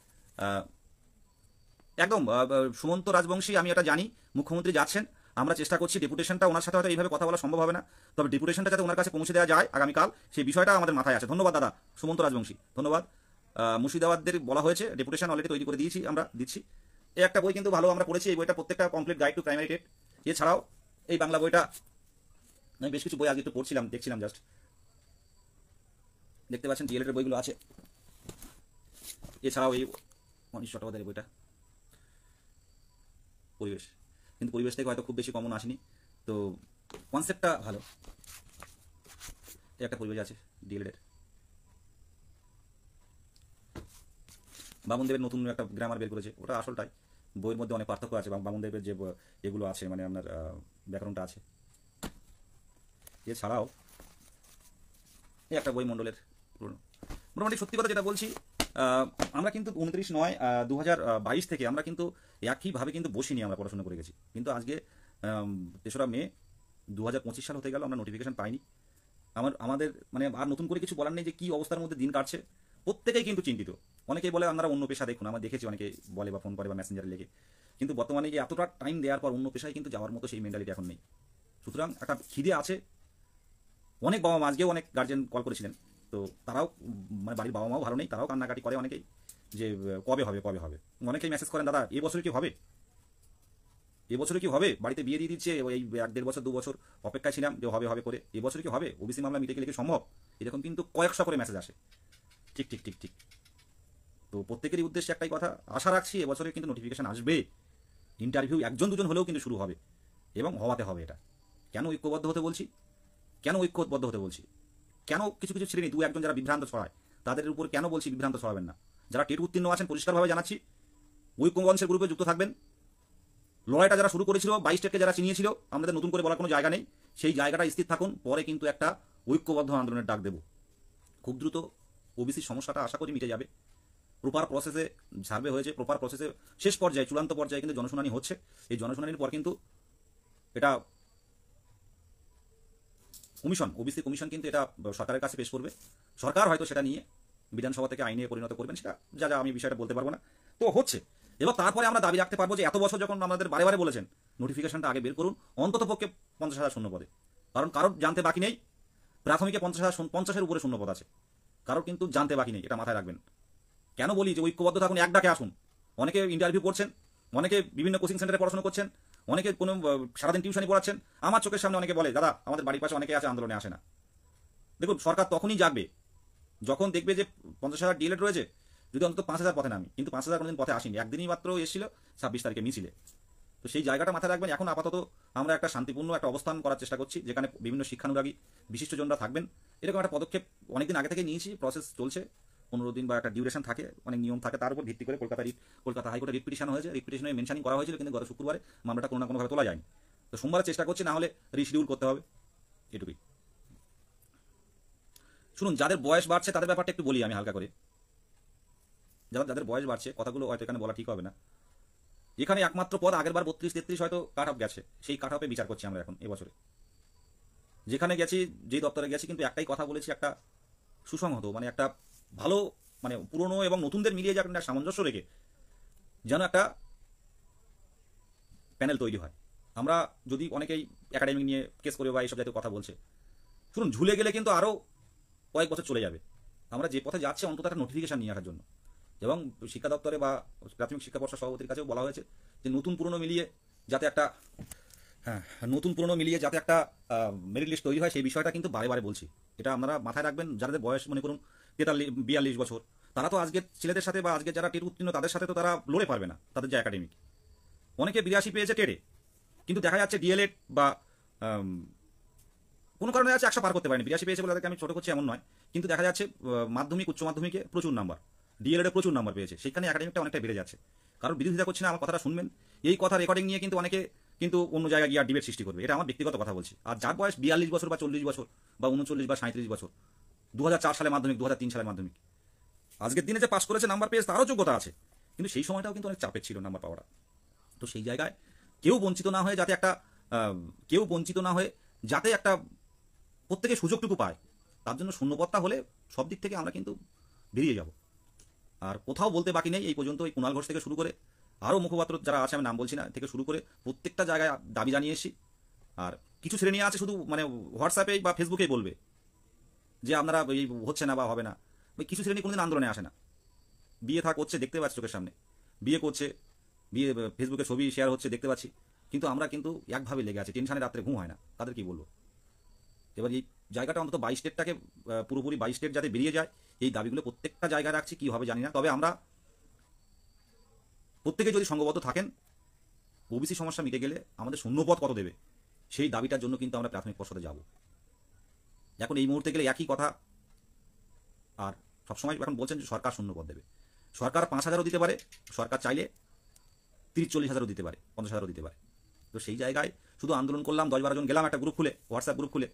[SPEAKER 1] একদম সুমন্ত রাজবংশী, আমি এটা জানি মুখ্যমন্ত্রী যাচ্ছেন, আমরা চেষ্টা করছি ডেপুটেশনটা, ওনার সাথে হয়তো এইভাবে কথা বলা সম্ভব হবে না, তবে ডেপুটেশনটা যাতে ওনার কাছে পৌঁছে দেওয়া যায় আগামীকাল, সেই বিষয়টা আমাদের মাথায় আছে। ধন্যবাদ দাদা সুমন্ত রাজবংশী, ধন্যবাদ। মুর্শিদাবাদের বলা হয়েছে, ডেপুটেশন অলরেডি তৈরি করে দিয়েছি, আমরা দিচ্ছি। এই একটা বই কিন্তু ভালো আমরা পড়েছি, এই বইটা প্রত্যেকটা complete guide to primary TET. এছাড়াও এই বাংলা বইটা, আমি বেশ কিছু বই আগে একটু পড়ছিলাম, দেখছিলাম জাস্ট, দেখতে পাচ্ছেন ডিএলএড বইগুলো আছে। এছাড়াও এই মনীশ চট্টোপাধ্যায়ের বইটা পরিবেশ, কিন্তু পরিবেশ থেকে হয়তো খুব বেশি কমন আসেনি, তো কনসেপ্টটা ভালো। একটা পরিবেশ আছে ডিএলএড। বামুনদেবের নতুন একটা গ্রামার বের করেছে, ওটা আসলটাই, বইয়ের মধ্যে অনেক পার্থক্য আছে। বামুনদেবের যে এগুলো আছে, মানে আপনার ব্যাকরণটা আছে। এছাড়াও এই একটা বই মণ্ডলের পুরনো। মোটামুটি সত্যি কথা যেটা বলছি, আমরা কিন্তু 29/9/2022 থেকে আমরা কিন্তু একইভাবে কিন্তু বসিনি, আমরা পড়াশোনা করে গেছি। কিন্তু আজকে 3রা মে 2025 সাল হতে গেল, আমরা নোটিফিকেশন পাইনি। আমাদের মানে আর নতুন করে কিছু বলার নেই যে কী অবস্থার মধ্যে দিন কাটছে। প্রত্যেকেই কিন্তু চিন্তিত। অনেকেই বলে আপনারা অন্য পেশা দেখুন, আমরা দেখেছি অনেকে বলে বা ফোন করে বা মেসেঞ্জারে লেগে, কিন্তু বর্তমানে গিয়ে এতটা টাইম দেওয়ার পর অন্য পেশায় কিন্তু যাওয়ার মতো সেই মেন্টালিটি এখন নেই। সুতরাং একটা খিদে আছে। অনেক বাবা মা, আজকেও অনেক গার্জেন কল করেছিলেন, তো তারাও মানে বাড়ির বাবা মাও ভালো নেই, তারাও কান্নাকাটি করে অনেকেই যে কবে হবে কবে হবে। অনেকেই মেসেজ করেন, দাদা এবছরে কি হবে, এবছরে কি হবে, বাড়িতে বিয়ে দিয়ে দিচ্ছে, ওই 1-1.5 বছর 2 বছর অপেক্ষায় ছিলাম যে হবে হবে করে, এবছরে কি হবে, ওবিসি মামলা মিটে গেলে কি সম্ভব, এরকম কিন্তু কয়েকশো করে মেসেজ আসে। ঠিক ঠিক ঠিক ঠিক। তো প্রত্যেকেরই উদ্দেশ্যে একটাই কথা, আশা রাখছি এবছরে কিন্তু নোটিফিকেশন আসবে, ইন্টারভিউ 1-2 জন হলেও কিন্তু শুরু হবে এবং হওয়াতে হবে। এটা কেন ঐক্যবদ্ধ হতে বলছি, কেন ঐক্যবদ্ধ হতে বলছি, কেন কিছু কিছু শ্রেণী 2-1 জন যারা বিভ্রান্ত ছড়ায় তাদের উপর কেন বলছি বিভ্রান্ত ছড়াবেন না। যারা টেট উত্তীর্ণ আছেন পরিষ্কারভাবে জানাচ্ছি, ঐক্যমঞ্চের গ্রুপে যুক্ত থাকবেন। লড়াইটা যারা শুরু করেছিল, 22 স্টেটকে যারা চিনিয়েছিল, আমাদের নতুন করে বলার কোনো জায়গা নেই, সেই জায়গাটা স্থির থাকুন। পরে কিন্তু একটা ঐক্যবদ্ধ আন্দোলনের ডাক দেব। খুব দ্রুত ওবিসির সমস্যাটা আশা করি মিটে যাবে। প্রপার প্রসেসে সার্ভে হয়েছে, প্রপার প্রসেসে শেষ পর্যায়ে চূড়ান্ত পর্যায়ে কিন্তু জনশুনানি হচ্ছে। এই জনশুনানির পর কিন্তু এটা কমিশন, ওবিসি কমিশন কিন্তু এটা সরকারের কাছে পেশ করবে। সরকার হয়তো সেটা নিয়ে বিধানসভা থেকে আইনে পরিণত করবেন, সেটা যা যা আমি বিষয়টা বলতে পারবো না। তো হচ্ছে, এবার তারপরে আমরা দাবি রাখতে পারবো যে এত বছর যখন আমাদের বারে বারে বলেছেন নোটিফিকেশনটা আগে বের করুন, অন্তত পক্ষে 50,000 শূন্য পদে। কারণ কারোর জানতে বাকি নেই, প্রাথমিকে 50,000 উপরে শূন্য পদ আছে, কারোর কিন্তু জানতে বাকি নেই, এটা মাথায় রাখবেন। কেন বলি যে ঐক্যবদ্ধ থাকুন, এক ডাকে আসুন। অনেকে ইন্টারভিউ করছেন, অনেকে বিভিন্ন কোচিং সেন্টারে পড়াশোনা করছেন, অনেকে কোনো সারাদিন টিউশনি পড়াচ্ছেন। আমার চোখের সামনে অনেকে বলে, দাদা আমাদের বাড়ির পাশে অনেকে আছে আন্দোলনে আসে না। দেখুন, সরকার তখনই জাগবে যখন দেখবে যে 50,000 ডিএলএড রয়েছে, যদি অন্তত 5,000 পথে নামি, কিন্তু 5,000 কোনোদিন পথে আসেনি, একদিনই মাত্র এসেছিল 26 তারিখে মিছিলে। তো সেই জায়গাটা মাথায় রাখবেন। এখন আপাতত আমরা একটা শান্তিপূর্ণ একটা অবস্থান করার চেষ্টা করছি, যেখানে বিভিন্ন শিক্ষানুরাগী বিশিষ্টজনরা থাকবেন। এরকম একটা পদক্ষেপ অনেকদিন আগে থেকে নিয়েছি, প্রসেস চলছে। 15 দিন বা একটা ডিউরেশন থাকে, অনেক নিয়ম থাকে, তার উপর ভিত্তি করে কলকাতা হাইকোর্টে রিট পিটিশন হয়েছে। রিট পিটিশনে মেনশনিং করা হয়েছিল, কিন্তু গত শুক্রবারে মামলাটা কোনো না কোনোভাবে তোলা যায়নি। তো সোমবারে চেষ্টা করছি, না হলে রিশিডিউল করতে হবে, এটুকুই। শুনুন, যাদের বয়স বাড়ছে তাদের ব্যাপারটা একটু বলি আমি হালকা করে। যাদের বয়স বাড়ছে, কথাগুলো হয়তো এখানে বলা ঠিক হবে না। এখানে একমাত্র পদ আগের বার 32-33 হয়তো কাট অফ গেছে, সেই কাট অফে বিচার করছি আমরা এখন এবছরে। যেখানে গেছি, যেই দপ্তরে গেছি, কিন্তু একটাই কথা বলেছি, একটা সুসংহত মানে একটা ভালো মানে পুরনো এবং নতুনদের মিলিয়ে যে একটা সামঞ্জস্য রেখে যেন একটা প্যানেল তৈরি হয়। আমরা যদি অনেকেই একাডেমিক নিয়ে কেস করে বা এইসব জাতীয় কথা বলছে, শুনুন, ঝুলে গেলে কিন্তু আরও কয়েক বছর চলে যাবে। আমরা যে পথে যাচ্ছি অন্তত একটা নোটিফিকেশন নিয়ে আসার জন্য। এবং শিক্ষা দপ্তরে বা প্রাথমিক শিক্ষা পর্ষদ সভাপতির কাছেও বলা হয়েছে যে নতুন পুরনো মিলিয়ে যাতে একটা মেরিট লিস্ট তৈরি হয়, সেই বিষয়টা কিন্তু বারে বারে বলছি। এটা আপনারা মাথায় রাখবেন। যাদের বয়স মনে করুন 43-42 বছর, তারা তো আজকের ছেলেদের সাথে বা আজকের যারা টেট উত্তীর্ণ তাদের সাথে তো তারা লড়ে পারবে না, তাদের যে একাডেমিক। অনেকে 82 পেয়েছে টেটে, কিন্তু দেখা যাচ্ছে ডিএলএড বা কোনো কারণে আছে 100 পার করতে পারেনি। 82 পেয়েছে বলে তাদেরকে আমি ছোট করছি এমন নয়, কিন্তু দেখা যাচ্ছে মাধ্যমিক উচ্চ মাধ্যমিকে প্রচুর নাম্বার, ডিএলএডে প্রচুর নাম্বার পেয়েছে, সেখানে একাডেমিকটা অনেকটা বেড়ে যাচ্ছে। কারণ বিরোধিতা করছি না, আমার কথাটা শুনবেন। এই কথা রেকর্ডিং নিয়ে কিন্তু অনেকে কিন্তু অন্য জায়গায় গিয়ে ডিবেট সৃষ্টি করবে, এটা আমার ব্যক্তিগত কথা বলছি। আর যার বয়স 42 বছর বা 40 বছর বা 39 বা 37 বছর, 2004 সালে মাধ্যমিক, 2003 সালের মাধ্যমিক, আজকের দিনে যে পাস করেছে, নাম্বার পেয়েছে, তারও যোগ্যতা আছে, কিন্তু সেই সময়টাও কিন্তু অনেক চাপের ছিল নাম্বার পাওয়াটা। তো সেই জায়গায় কেউ বঞ্চিত না হয়ে যাতে একটা প্রত্যেকে সুযোগটুকু পায়, তার জন্য শূন্যপদটা হলে সব দিক থেকে আমরা কিন্তু বেরিয়ে যাব। আর কোথাও বলতে বাকি নেই, এই পর্যন্ত এই কুণাল ঘোষ থেকে শুরু করে আরও মুখপাত্র যারা আছে, আমি নাম বলছি না, থেকে শুরু করে প্রত্যেকটা জায়গায় দাবি জানিয়ে এসেছি। আর কিছু শ্রেণী আছে শুধু মানে হোয়াটসঅ্যাপেই বা ফেসবুকেই বলবে যে আপনারা এই হচ্ছে না বা হবে না। কিছু শ্রেণী কোনোদিন আন্দোলনে আসে না, বিয়ে করছে দেখতে পাচ্ছি চোখের সামনে, বিয়ে করছে, বিয়ে ফেসবুকে ছবি শেয়ার হচ্ছে দেখতে পাচ্ছি, কিন্তু আমরা কিন্তু একভাবে লেগে আছি, টেনশনে রাত্রে ঘুম হয় না। তাদের কি বলবো? এবার এই জায়গাটা অন্তত 22 স্টেটটাকে পুরোপুরি 22 স্টেট যাতে বেরিয়ে যায়, এই দাবিগুলো প্রত্যেকটা জায়গায় রাখছি। কী হবে জানি না, তবে আমরা প্রত্যেকে যদি সংঘবদ্ধ থাকেন, ওবিসি সমস্যা মিটে গেলে আমাদের শূন্যপদ কত দেবে সেই দাবিটার জন্য কিন্তু আমরা প্রাথমিক পর্ষদে যাব। এখন এই মুহূর্তে গেলে একই কথা, আর সবসময় এখন বলছেন যে সরকার শূন্যপদ দেবে। সরকার 5,000ও দিতে পারে, সরকার চাইলে 30-40 হাজারও দিতে পারে, 50,000ও দিতে পারে। তো সেই জায়গায় শুধু আন্দোলন করলাম, 10-12 জন গেলাম একটা গ্রুপ খুলে, হোয়াটসঅ্যাপ গ্রুপ খুলে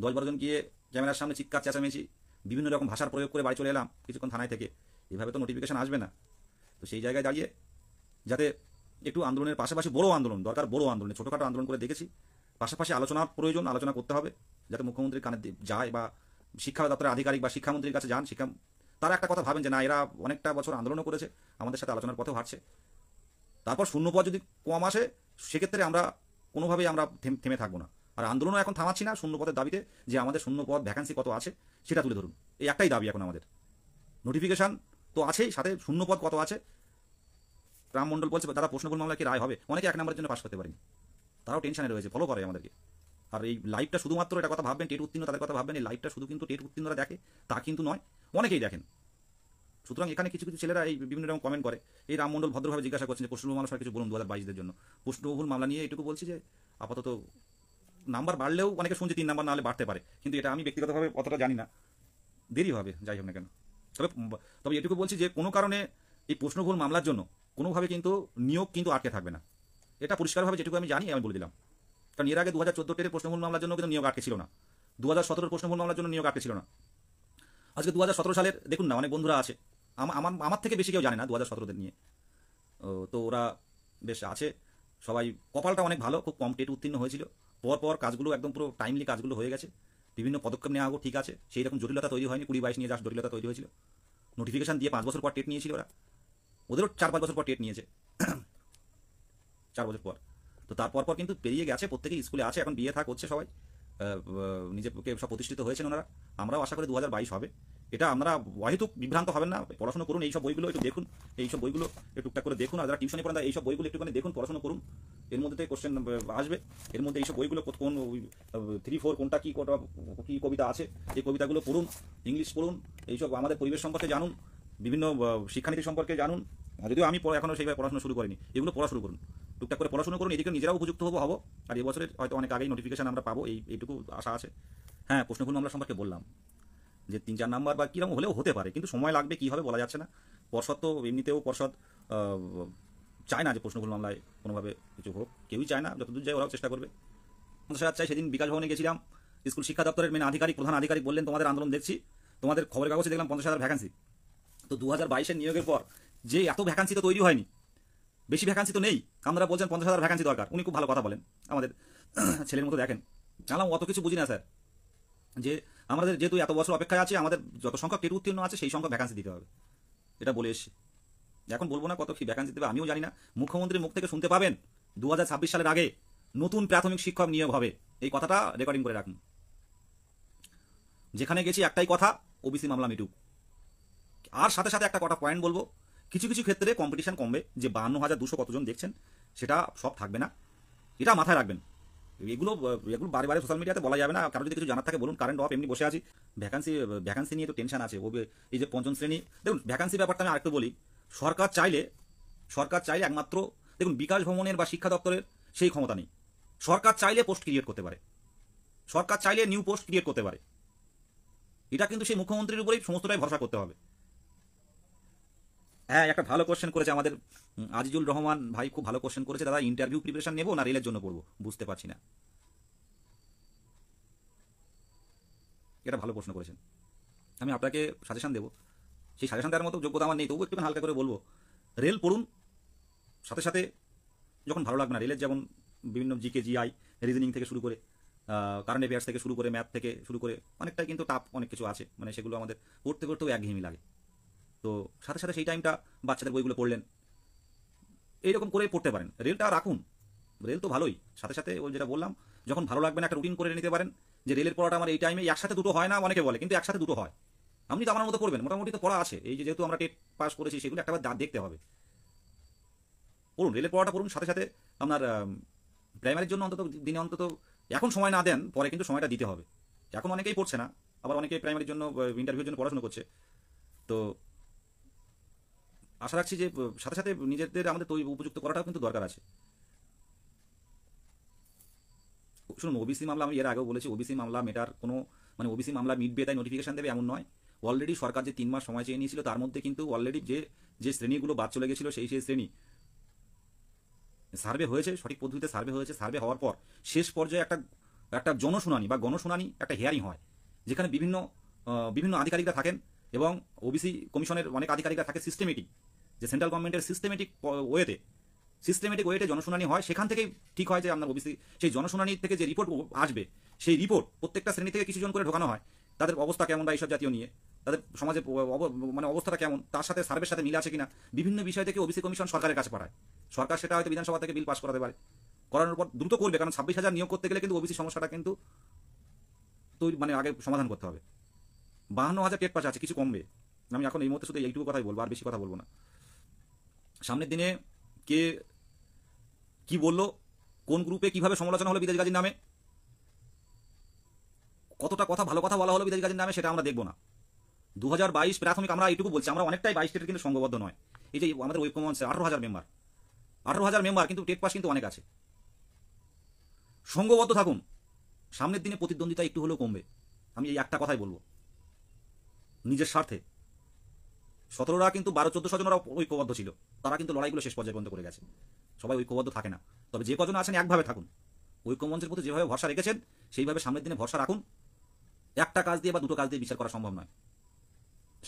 [SPEAKER 1] 10-12 জন গিয়ে ক্যামেরার সামনে চিৎকার চেঁচামেচি বিভিন্ন রকম ভাষার প্রয়োগ করে বাড়ি চলে এলাম কিছুক্ষণ থানায় থেকে, এভাবে তো নোটিফিকেশন আসবে না। তো সেই জায়গায় দাঁড়িয়ে যাতে একটু আন্দোলনের পাশাপাশি বড় আন্দোলন দরকার, বড় আন্দোলনে ছোটোখাটো আন্দোলন করে দেখেছি, পাশাপাশি আলোচনার প্রয়োজন, আলোচনা করতে হবে যাতে মুখ্যমন্ত্রীর কানে যায় বা শিক্ষা দপ্তরের আধিকারিক বা শিক্ষামন্ত্রীর কাছে যান, তারা একটা কথা ভাবেন যে না এরা অনেকটা বছর আন্দোলনও করেছে, আমাদের সাথে আলোচনার পথেও হাঁটছে, তারপর শূন্যপদ যদি কম আসে সেক্ষেত্রে আমরা কোনোভাবেই আমরা থেমে থাকবো না। আর আন্দোলনও এখন থামাচ্ছি না শূন্যপদের দাবিতে, যে আমাদের শূন্যপদ ভ্যাকান্সি কত আছে সেটা তুলে ধরুন। এই একটাই দাবি এখন আমাদের। নোটিফিকেশান তো আছেই, সাথে শূন্যপদ কত আছে। রাম মণ্ডল বলছে দাদা প্রশ্নভুল মামলা কি রায় হবে, অনেকে 1 নম্বরের জন্য পাস করতে পারেনি, তারাও টেনশনে রয়েছে, ফলো করে আমাদেরকে। আর এই লাইভটা শুধুমাত্র এটা কথা ভাববেন টেট উত্তীর্ণ তাদের কথা ভাববেন, এই লাইভটা শুধু কিন্তু টেট উত্তীর্ণরা দেখে তা কিন্তু নয়, অনেকেই দেখেন। সুতরাং এখানে কিছু কিছু ছেলেরা এই বিভিন্ন রকম কমেন্ট করে। এই রাম মণ্ডল ভদ্রভাবে জিজ্ঞাসা করছেন যে প্রশ্নভুল মামলা কিছু বলুন 2022-দের জন্য। প্রশ্নভুল মামলা নিয়ে এটুকু বলছি যে আপাতত নাম্বার বাড়লেও অনেকে শুনছে 3 নাম্বার না হলে বাড়তে পারে, কিন্তু এটা আমি ব্যক্তিগতভাবে অতটা জানি না, দেরি হবে যাই হোক না কেন। তবে এটুকু বলছি যে কোনো কারণে এই প্রশ্নভুল মামলার জন্য কোনোভাবে কিন্তু নিয়োগ কিন্তু আটকে থাকবে না, এটা পরিষ্কারভাবে যেটুকু আমি জানি আমি বলে দিলাম। কারণ এর আগে 2014 প্রশ্নভুল মামলার জন্য কিন্তু নিয়োগ আটকে ছিল না, 2017 প্রশ্নভুল মামলার জন্য নিয়োগ আটকে ছিল না। আজকে 2017 সালের দেখুন না, অনেক বন্ধুরা আছে আমার থেকে বেশি কেউ জানে না 2017-দের নিয়ে, তো ওরা বেশ আছে সবাই, কপালটা অনেক ভালো, খুব কম টেট উত্তীর্ণ হয়েছিল, পর কাজগুলো একদম পুরো টাইমলি কাজগুলো হয়ে গেছে, বিভিন্ন পদক্ষেপ নেওয়া হোক ঠিক আছে, সেই রকম জটিলতা তৈরি হয়নি, 20-22 নিয়ে যা জটিলতা তৈরি হয়েছিল। নোটিফিকেশান দিয়ে 5 বছর পর টেট নিয়েছিল ওরা, ওদেরও 4-5 বছর পর টেট নিয়েছে 4 বছর পর। তো তারপর কিন্তু পেরিয়ে গেছে, প্রত্যেকেই স্কুলে আছে, এখন বিয়ে থাক হচ্ছে সবাই, নিজেকে সব প্রতিষ্ঠিত হয়েছেন ওনারা। আমরাও আশা করি 2022 হবে। এটা আপনারা অহেতুক বিভ্রান্ত হবেন না, পড়াশোনা করুন, এইসব বইগুলো একটু দেখুন, এইসব বইগুলো একটু টুকটাক করে দেখুন, আর যারা টিউশনে পড়েন এইসব বইগুলো একটুখানি দেখুন, পড়াশোনা করুন, এর মধ্যে থেকে কোশ্চেন আসবে, এর মধ্যে এইসব বইগুলো কোন 3-4 কোনটা কী কবিতা আছে এই কবিতাগুলো পড়ুন, ইংলিশ পড়ুন, এইসব আমাদের পরিবেশ সম্পর্কে জানুন, বিভিন্ন শিক্ষানীতি সম্পর্কে জানুন। যদিও আমি এখনও সেইভাবে পড়াশোনা শুরু করিনি, এগুলো পড়া শুরু করুন, টুকটাক করে পড়াশোনা করুন, এদিকে নিজেরাও উপযুক্ত হবো। আর এবছরের হয়তো অনেক আগেই নোটিফিকেশান আমরা পাবো, এইটুকু আশা আছে। হ্যাঁ, প্রশ্নভুল মামলা সম্পর্কে বললাম যে 3-4 নাম্বার বা কীরকম হলেও হতে পারে, কিন্তু সময় লাগবে, কী হবে বলা যাচ্ছে না। পর্ষদ তো এমনিতেও পর্ষদ চায় না যে প্রশ্নভুল মামলায় কোনোভাবে কিছু হোক, কেউই চায় না, যতদূর যায় ওরাও চেষ্টা করবে। 50,000 চাই। সেদিন বিকাশ ভবনে গেছিলাম, স্কুল শিক্ষা দপ্তরের মেন প্রধান আধিকারিক বললেন তোমাদের আন্দোলন দেখছি, তোমাদের খবরের কাগজে দেখলাম 50,000 ভ্যাকান্সি। তো 2022-এর নিয়োগের পর যে এত ভ্যাকান্সি তো তৈরি হয়নি, বেশি ভ্যাকান্সি তো নেই, আপনারা বলছেন 50,000 ভ্যাকান্সি দরকার। উনি খুব ভালো কথা বলেন, আমাদের ছেলের মতো দেখেন। জানলাম অত কিছু বুঝি না স্যার, যে আমাদের যেহেতু এত বছর অপেক্ষায় আছে, আমাদের যত সংখ্যক টেট উত্তীর্ণ আছে সেই সংখ্যক ভ্যাকান্সি দিতে হবে, এটা বলে এসছি। এখন বলবো না কত কি ভ্যাকান্সি দেবে, আমিও জানি না। মুখ্যমন্ত্রীর মুখ থেকে শুনতে পাবেন 2026 সালের আগে নতুন প্রাথমিক শিক্ষক নিয়োগ হবে, এই কথাটা রেকর্ডিং করে রাখুন। যেখানে গেছি একটাই কথা, ওবিসি মামলা মিটুক। আর সাথে সাথে একটা কটা পয়েন্ট বলবো, কিছু কিছু ক্ষেত্রে কম্পিটিশন কমবে, যে 52,200 কতজন দেখছেন সেটা সব থাকবে না, এটা মাথায় রাখবেন। এগুলো বারে বারে সোশ্যাল মিডিয়াতে বলা যাবে না, কারো যদি কিছু জানার থাকে বলুন। কারেন্ট অফ, এমনি বসে আছি, ভ্যাকান্সি নিয়ে তো টেনশন আছে। এই যে 5ম শ্রেণী, দেখুন ভ্যাকান্সি ব্যাপারটা আমি আরেকটু বলি। সরকার চাইলে একমাত্র দেখুন বিকাশ ভবনের বা শিক্ষা দপ্তরের সেই ক্ষমতা নেই। সরকার চাইলে পোস্ট ক্রিয়েট করতে পারে, সরকার চাইলে নিউ পোস্ট ক্রিয়েট করতে পারে, এটা কিন্তু সেই মুখ্যমন্ত্রীর উপরেই সমস্তটাই ভরসা করতে হবে। হ্যাঁ, একটা ভালো কোশ্চেন করেছে আমাদের আজিজুল রহমান ভাই, খুব ভালো কোশ্চেন করেছে। দাদা ইন্টারভিউ প্রিপারেশন নেবো না রেলের জন্য পড়বো, বুঝতে পারছি না, এটা ভালো প্রশ্ন করেছেন। আমি আপনাকে সাজেশন দেবো, সেই সাজেশন দেওয়ার মতো যোগ্যতা আমার নেই, তবু একটু হালকা করে বলবো, রেল পড়ুন। সাথে সাথে যখন ভালো লাগবে না, রেলের যেমন বিভিন্ন জিকে জিআই রিজনিং থেকে শুরু করে কারেন্ট অ্যাফেয়ার্স থেকে শুরু করে ম্যাথ থেকে শুরু করে অনেকটাই কিন্তু টাফ অনেক কিছু আছে, মানে সেগুলো আমাদের পড়তেও একঘেয়েমি লাগে। তো সাথে সাথে সেই টাইমটা বাচ্চাদের বইগুলো পড়লেন, এইরকম করে পড়তে পারেন। রেলটা রাখুন, রেল তো ভালোই। সাথে সাথে ওই যেটা বললাম, যখন ভালো লাগবে না একটা রুটিন করে নিতে পারেন, যে রেলের পড়াটা আমার এই টাইমে, একসাথে দুটো হয় না অনেকে বলে, কিন্তু একসাথে দুটো হয়। আপনি তো আমার মতো পড়বেন, মোটামুটি তো পড়া আছে, এই যেহেতু আমরা টেট পাস করেছি সেগুলো একটা দেখতে হবে। পড়ুন, রেলের পড়াটা পড়ুন। সাথে সাথে আপনার প্রাইমারির জন্য অন্তত দিনে অন্তত এখন সময় না দেন, পরে কিন্তু সময়টা দিতে হবে। এখন অনেকেই পড়ছে না, আবার অনেকে প্রাইমারির জন্য ইন্টারভিউর জন্য পড়াশোনা করছে। তো আশা রাখছি যে সাথে সাথে নিজেদের আমাদের উপযুক্ত করাটাও কিন্তু দরকার আছে। শুনুন, ওবিসি মামলা আমি এর আগেও বলেছি, ওবিসি মামলা মেটার কোনো মানে ওবিসি মামলা মিটবে তাই নোটিফিকেশন দেবে এমন নয়। অলরেডি সরকার যে 3 মাস সময় চেয়ে নিয়েছিল, তার মধ্যে কিন্তু অলরেডি যে শ্রেণীগুলো বাদ চলে গেছিল সেই শ্রেণী সার্ভে হয়েছে, সঠিক পদ্ধতিতে সার্ভে হয়েছে। সার্ভে হওয়ার পর শেষ পর্যায়ে একটা জনশুনানি বা গণশুনানি, একটা হিয়ারিং হয়, যেখানে বিভিন্ন আধিকারিকরা থাকেন এবং ওবিসি কমিশনের অনেক আধিকারিকরা থাকে। সিস্টেমেটিক, যে সেন্ট্রাল গভর্নমেন্টের সিস্টেমেটিক ওয়েতে জনশুনানি হয়, সেখান থেকেই ঠিক হয় যে আপনার ওবিসি। সেই জনশুনানি থেকে যে রিপোর্ট আসবে, সেই রিপোর্ট প্রত্যেকটা শ্রেণী থেকে কিছুজন করে ঢোকানো হয়, তাদের অবস্থা কেমন বা এইসব জাতীয় নিয়ে। তাদের সমাজে মানে অবস্থাটা কেমন, তার সাথে সার্ভের সাথে মিলে আছে কিনা, বিভিন্ন বিষয় থেকে ওবিসি কমিশন সরকারের কাছে পাঠায়। সরকার সেটা হয়তো বিধানসভা থেকে বিল পাস করাতে পারে, করানোর পর দ্রুত করবে, কারণ 26,000 নিয়োগ করতে গেলে কিন্তু ওবিসি সমস্যাটা কিন্তু তৈরি মানে আগে সমাধান করতে হবে। 52,000 টেট পাস আছে, কিছু কমবে। আমি এখন এই মুহূর্তে শুধু এইটুকু কথাই বলবো, আর বেশি কথা বলবো না। সামনের দিনে কে কি বললো, কোন গ্রুপে কিভাবে সমালোচনা হলো বিদেশ গাজীর নামে, কতটা কথা ভালো কথা বলা হলো বিদেশ গাজীর নামে, সেটা আমরা দেখবো না। 2022 প্রাথমিক, আমরা এইটুকু বলছি, আমরা অনেকটাই 22 স্টেটের কিন্তু সংঘবদ্ধ নয়। এই যে আমাদের ঐক্যমঞ্চে 18,000 মেম্বার, 18,000 মেম্বার, কিন্তু টেট পাস কিন্তু অনেক আছে। সংঘবদ্ধ থাকুন, সামনের দিনে প্রতিদ্বন্দ্বিতা একটু হলেও কমবে। আমি এই একটা কথাই বলবো, নিজের স্বার্থে। 17রা কিন্তু 12-1400 জনেরা ঐক্যবদ্ধ ছিল, তারা কিন্তু লড়াইগুলো শেষ পর্যায়ে পর্যন্ত করে গেছে। সবাই ঐক্যবদ্ধ থাকে না, তবে যে কজন আছেন একভাবে থাকুন, ঐক্যমঞ্চের প্রতি যেভাবে ভরসা রেখেছেন সেইভাবে সামনের দিনে ভরসা রাখুন। একটা কাজ দিয়ে বা দুটো কাজ দিয়ে বিচার করা সম্ভব নয়।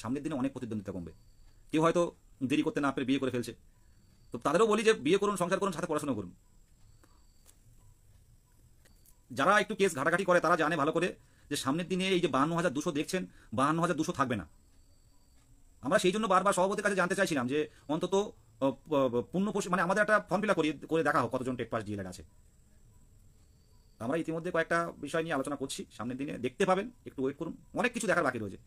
[SPEAKER 1] সামনের দিনে অনেক প্রতিদ্বন্দ্বিতা কমবে। কেউ হয়তো দেরি করতে না পেরে বিয়ে করে ফেলছে, তো তাদেরও বলি যে বিয়ে করুন, সংসার করুন, সাথে পড়াশোনা করুন। যারা একটু কেস ঘাটাঘাটি করে তারা জানে ভালো করে যে সামনের দিনে এই যে 52,200 দেখছেন, 52,200 থাকবে না। আমরা সেই জন্য বারবার সভাপতির কাছে জানতে চাইছিলাম যে অন্তত পূর্ণ মানে আমাদের একটা ফর্ম ফিল আপ করে দেখা হোক কতজন টেট পাস ডিএলএড আছে। আমরা ইতিমধ্যে কয়েকটা বিষয় নিয়ে আলোচনা করছি, সামনের দিনে দেখতে পাবেন, একটু ওয়েট করুন, অনেক কিছু দেখার বাকি রয়েছে।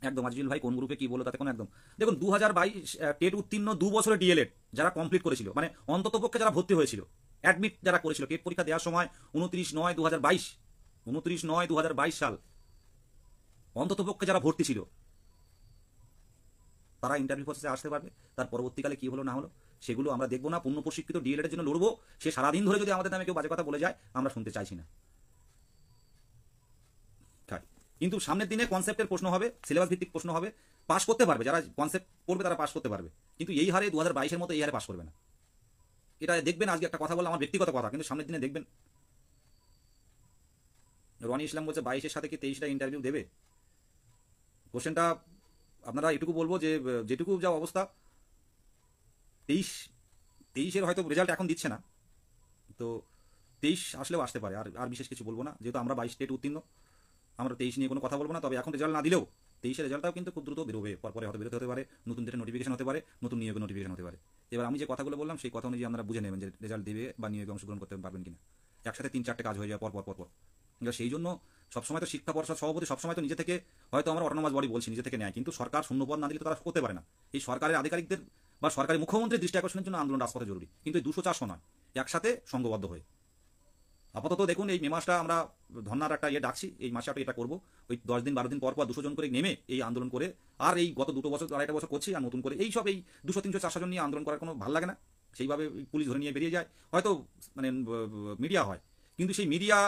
[SPEAKER 1] একদম আজিজুল ভাই কোন গ্রুপে কি বলো তাতে কোনো একদম দেখুন, 2022 টেট উত্তীর্ণ 2 বছরে ডিএলএড যারা কমপ্লিট করেছিল, মানে অন্ততপক্ষে যারা ভর্তি হয়েছিল, অ্যাডমিট যারা করেছিল টেট পরীক্ষা দেওয়ার সময় 29/9/2022 সাল, অন্ততপক্ষে যারা ভর্তি ছিল তারা ইন্টারভিউ প্রসেসে আসতে পারবে। তার পরবর্তীকালে কি হলো না হলো সেগুলো আমরা দেখবো না। পূর্ণ প্রশিক্ষিত ডিএলএড এর জন্য লড়বো। সে সারাদিন ধরে যদি আমাদের নামে কেউ বাজে কথা বলে যায়, আমরা শুনতে চাইছি না। কিন্তু সামনের দিনে কনসেপ্টের প্রশ্ন হবে, সিলেবাস ভিত্তিক প্রশ্ন হবে, পাস করতে পারবে যারা কনসেপ্ট পড়বে, তারা পাস করতে পারবে। কিন্তু এই হারে 2022-এর মতো এই হারে পাস করবে না। এটা দেখবেন, আজকে একটা কথা বললাম আমার ব্যক্তিগত কথা, কিন্তু সামনের দিনে দেখবেন। রনি ইসলাম বলছে 22-এর সাথে কি 23টা ইন্টারভিউ দেবে। কোশ্চেনটা আপনারা এটুকু বলবো যে যেটুকু যা অবস্থা, 23-এর হয়তো রেজাল্ট এখন দিচ্ছে না, তো 23 আসলেও আসতে পারে। আর বিশেষ কিছু বলবো না, যেহেতু আমরা 22 স্টেট উত্তীর্ণ, আমরা 23 নিয়ে কোনো কথা বলবো না। তবে এখন রেজাল্ট না দিলেও 23-এর রেজাল্টটাও কিন্তু খুব দ্রুত বেরোবে, পরে হয়তো বেরোতে হতে পারে, নতুন ডেটের নোটিফিকেশন হতে পারে, নতুন নিয়োগের নোটিফিকেশন হতে পারে। এবার আমি যে কথাগুলো বললাম সেই কথা অনুযায়ী আপনারা বুঝে নেবেন যে রেজাল্ট দেবে বা নিয়োগে অংশগ্রহণ করতে পারবেন কিনা। একসাথে 3-4টে কাজ হয়ে যায় পর। সেই জন্য সবসময় তো শিক্ষা পর্ষদ সভাপতি সবসময় তো নিজে থেকে, হয়তো আমরা অটোনমাস বডি বলছি, নিজে থেকে নেয়, কিন্তু সরকার শূন্যপদ না দিলে তো তারা করতে পারে না। এই সরকারের আধিকারিকদের বা সরকারি মুখ্যমন্ত্রীর দৃষ্টি আকর্ষণের জন্য আন্দোলন রাজপথে জরুরি, কিন্তু এই 200-400 নয়, একসাথে সংঘবদ্ধ হয়ে। আপাতত দেখুন, এই মে মাসটা আমরা ধর্নার একটা ডাকছি, এই মাসে এটা করবো। ওই 10 দিন 12 দিন পর 200 জন করে নেমে এই আন্দোলন করে, আর এই গত 2 বছর 2.5 বছর করছি, আর নতুন করে এই সব এই 200-300-400 জন নিয়ে আন্দোলন করার কোনো ভালো লাগে না। সেইভাবে পুলিশ ধরে নিয়ে বেরিয়ে যায়, হয়তো মানে মিডিয়া হয়, কিন্তু সেই মিডিয়া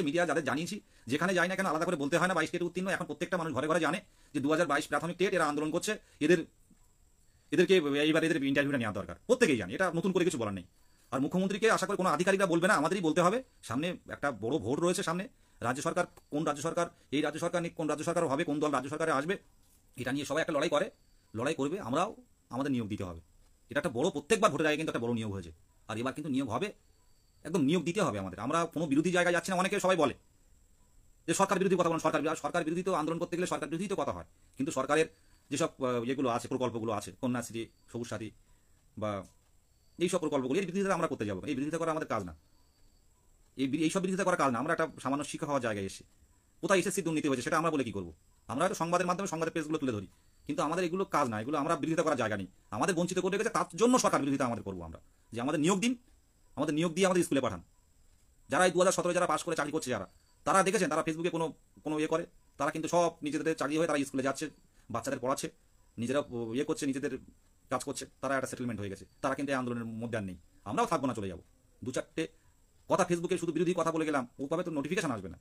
[SPEAKER 1] মিডিয়া যাদের জানিয়েছি, যেখানে যায় না কেন আলাদা করে বলতে হয় না 22 টেট উত্তীর্ণ। এখন প্রত্যেকটা মানুষ ঘরে ঘরে জানে যে 2022 প্রাথমিক টেট এরা আন্দোলন করছে, এদেরকে এইবার এদের ইন্টারভিউটা নেওয়া দরকার, প্রত্যেকেই জানে, এটা নতুন করে কিছু বলার নেই। আর মুখ্যমন্ত্রীকে আশা করি কোনো আধিকারিকরা বলবে না, আমাদেরই বলতে হবে। সামনে একটা বড় ভোট রয়েছে, সামনে রাজ্য সরকার, কোন রাজ্য সরকার, এই রাজ্য সরকার নিয়ে কোন রাজ্য সরকার হবে, কোন দল রাজ্য সরকারে আসবে, এটা নিয়ে সবাই একটা লড়াই করবে। আমরাও আমাদের নিয়োগ দিতে হবে। এটা একটা বড়, প্রত্যেকবার ভোটের আগে কিন্তু একটা বড় নিয়োগ হয়েছে, আর এবার কিন্তু নিয়োগ হবে, একদম নিয়োগ দিতে হবে আমাদের। আমরা কোনো বিরোধী জায়গায় যাচ্ছি না। অনেকে সবাই বলে যে সরকার বিরোধী কথা বলেন, সরকার বিরোধী তো আন্দোলন করতে গেলে সরকার বিরোধী তো কথা হয়, কিন্তু সরকারের যেসব ইয়েগুলো আছে, প্রকল্পগুলো আছে, কন্যাশ্রী, সবুজ সাথী বা এইসব প্রকল্পগুলো, এই বিরোধিতা আমরা করতে যাবো। এই বিরোধিতা করা আমাদের কাজ না, এইসব বিরোধিতা করার কাজ না। আমরা একটা সামান্য শিক্ষা হওয়ার জায়গায় এসেছি। কোথায় এসএসসি দুর্নীতি হয়েছে সেটা আমরা বলে কি করবো? আমরা হয়তো সংবাদের মাধ্যমে সংবাদের পেজগুলো তুলে ধরি, কিন্তু আমাদের এগুলো কাজ না, এগুলো আমরা বিরোধিতা করার জায়গা নেই। আমাদের বঞ্চিত করে রেখেছে, তার জন্য সরকার বিরোধিতা আমাদের করবো আমরা, যে আমাদের নিয়োগ দিন, আমাদের নিয়োগ দিয়ে আমাদের স্কুলে পাঠান। যারা এই 2017 যারা পাশ করে চাকরি করছে, যারা তারা দেখেছেন, তারা ফেসবুকে কোনো ইয়ে করে, তারা কিন্তু সব নিজেদের চাকরি হয়ে তারা স্কুলে যাচ্ছে, বাচ্চাদের পড়াচ্ছে, নিজেরা ইয়ে করছে, নিজেদের কাজ করছে, তারা একটা সেটেলমেন্ট হয়ে গেছে। তারা কিন্তু এই আন্দোলনের মধ্যে আর নেই। আমরাও থাকবো না, চলে যাবো। 2-4টে কথা ফেসবুকে শুধু বিরোধী কথা বলে গেলাম, ওভাবে তো নোটিফিকেশন আসবে না।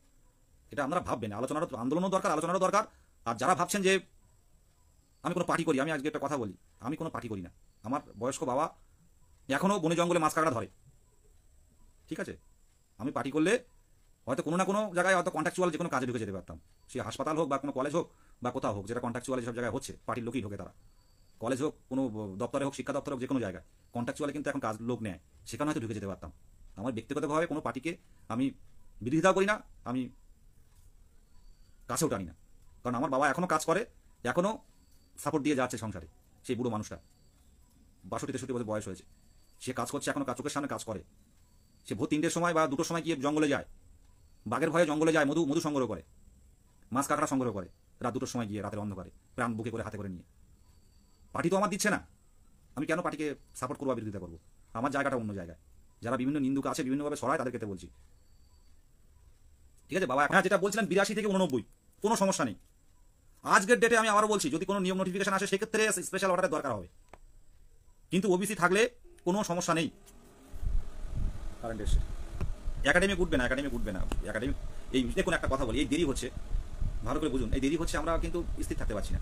[SPEAKER 1] এটা আমরা ভাববেন, আন্দোলনও দরকার। আর যারা ভাবছেন যে আমি কোনো পার্টি করি, আমি আজকে একটা কথা বলি, আমি কোনো পার্টি করি না। আমার বয়স্ক বাবা এখনও বনে জঙ্গলে মাছ কাঁকড়া ধরে, ঠিক আছে? আমি পার্টি করলে হয়তো কোনো না কোনো জায়গায় হয়তো কন্ট্রাকচুয়াল যে কোনো কাজে ঢুকে যেতে পারতাম। সে হাসপাতাল হোক বা কোনো কলেজ হোক বা কোথাও হোক, যেটা কন্ট্রাকচুয়াল যেসব জায়গায় হচ্ছে, পার্টির লোকই ঢোকে তারা। কলেজ হোক, কোনো দপ্তরে হোক, শিক্ষা দপ্তরে হোক, যে কোনো জায়গায় কন্ট্রাকচুয়ালে কিন্তু এখন কাজ লোক নেয়, সেখানে হয়তো ঢুকে যেতে পারতাম। আমার ব্যক্তিগতভাবে কোনো পার্টিকে আমি বিরোধিতাও করি না, আমি কাছেও টানি না। কারণ আমার বাবা এখনও কাজ করে, এখনও সাপোর্ট দিয়ে যাচ্ছে সংসারে। সেই বুড়ো মানুষটা 62-63 বছর বয়স হয়েছে, সে কাজ করছে এখনও, চোখের সামনে কাজ করে। সে ভোর 3টের সময় বা 2টোর সময় গিয়ে জঙ্গলে যায়, বাঘের ভয়ে জঙ্গলে যায়, মধু সংগ্রহ করে, মাছ কাঁকড়া সংগ্রহ করে, রাত 2টোর সময় গিয়ে রাতের অন্ধকারে প্রাণ বুকে করে হাতে করে নিয়ে। পার্টি তো আমার দিচ্ছে না, আমি কেন পার্টিকে সাপোর্ট করবো, বিরোধিতা করবো? আমার জায়গাটা অন্য জায়গায়। যারা বিভিন্ন নিন্দুক আছে, বিভিন্নভাবে ছড়ায়, তাদেরকে তো বলছি, ঠিক আছে বাবা। হ্যাঁ, যেটা বলছিলেন 82 থেকে 89, কোনো সমস্যা নেই। আজকের ডেটে আমি আবারও বলছি, যদি কোনো নিয়ম নোটিফিকেশন আসে সেক্ষেত্রে স্পেশাল অর্ডারের দরকার হবে, কিন্তু ওবিসি থাকলে কোনো সমস্যা নেই। কারেন্ট এসে একাডেমিক উঠবে না, একাডেমিক এই দেখুন একটা কথা বলি, এই দেরি হচ্ছে, ভালো করে বুঝুন, এই দেরি হচ্ছে, আমরা কিন্তু স্থির থাকতে পারছি না।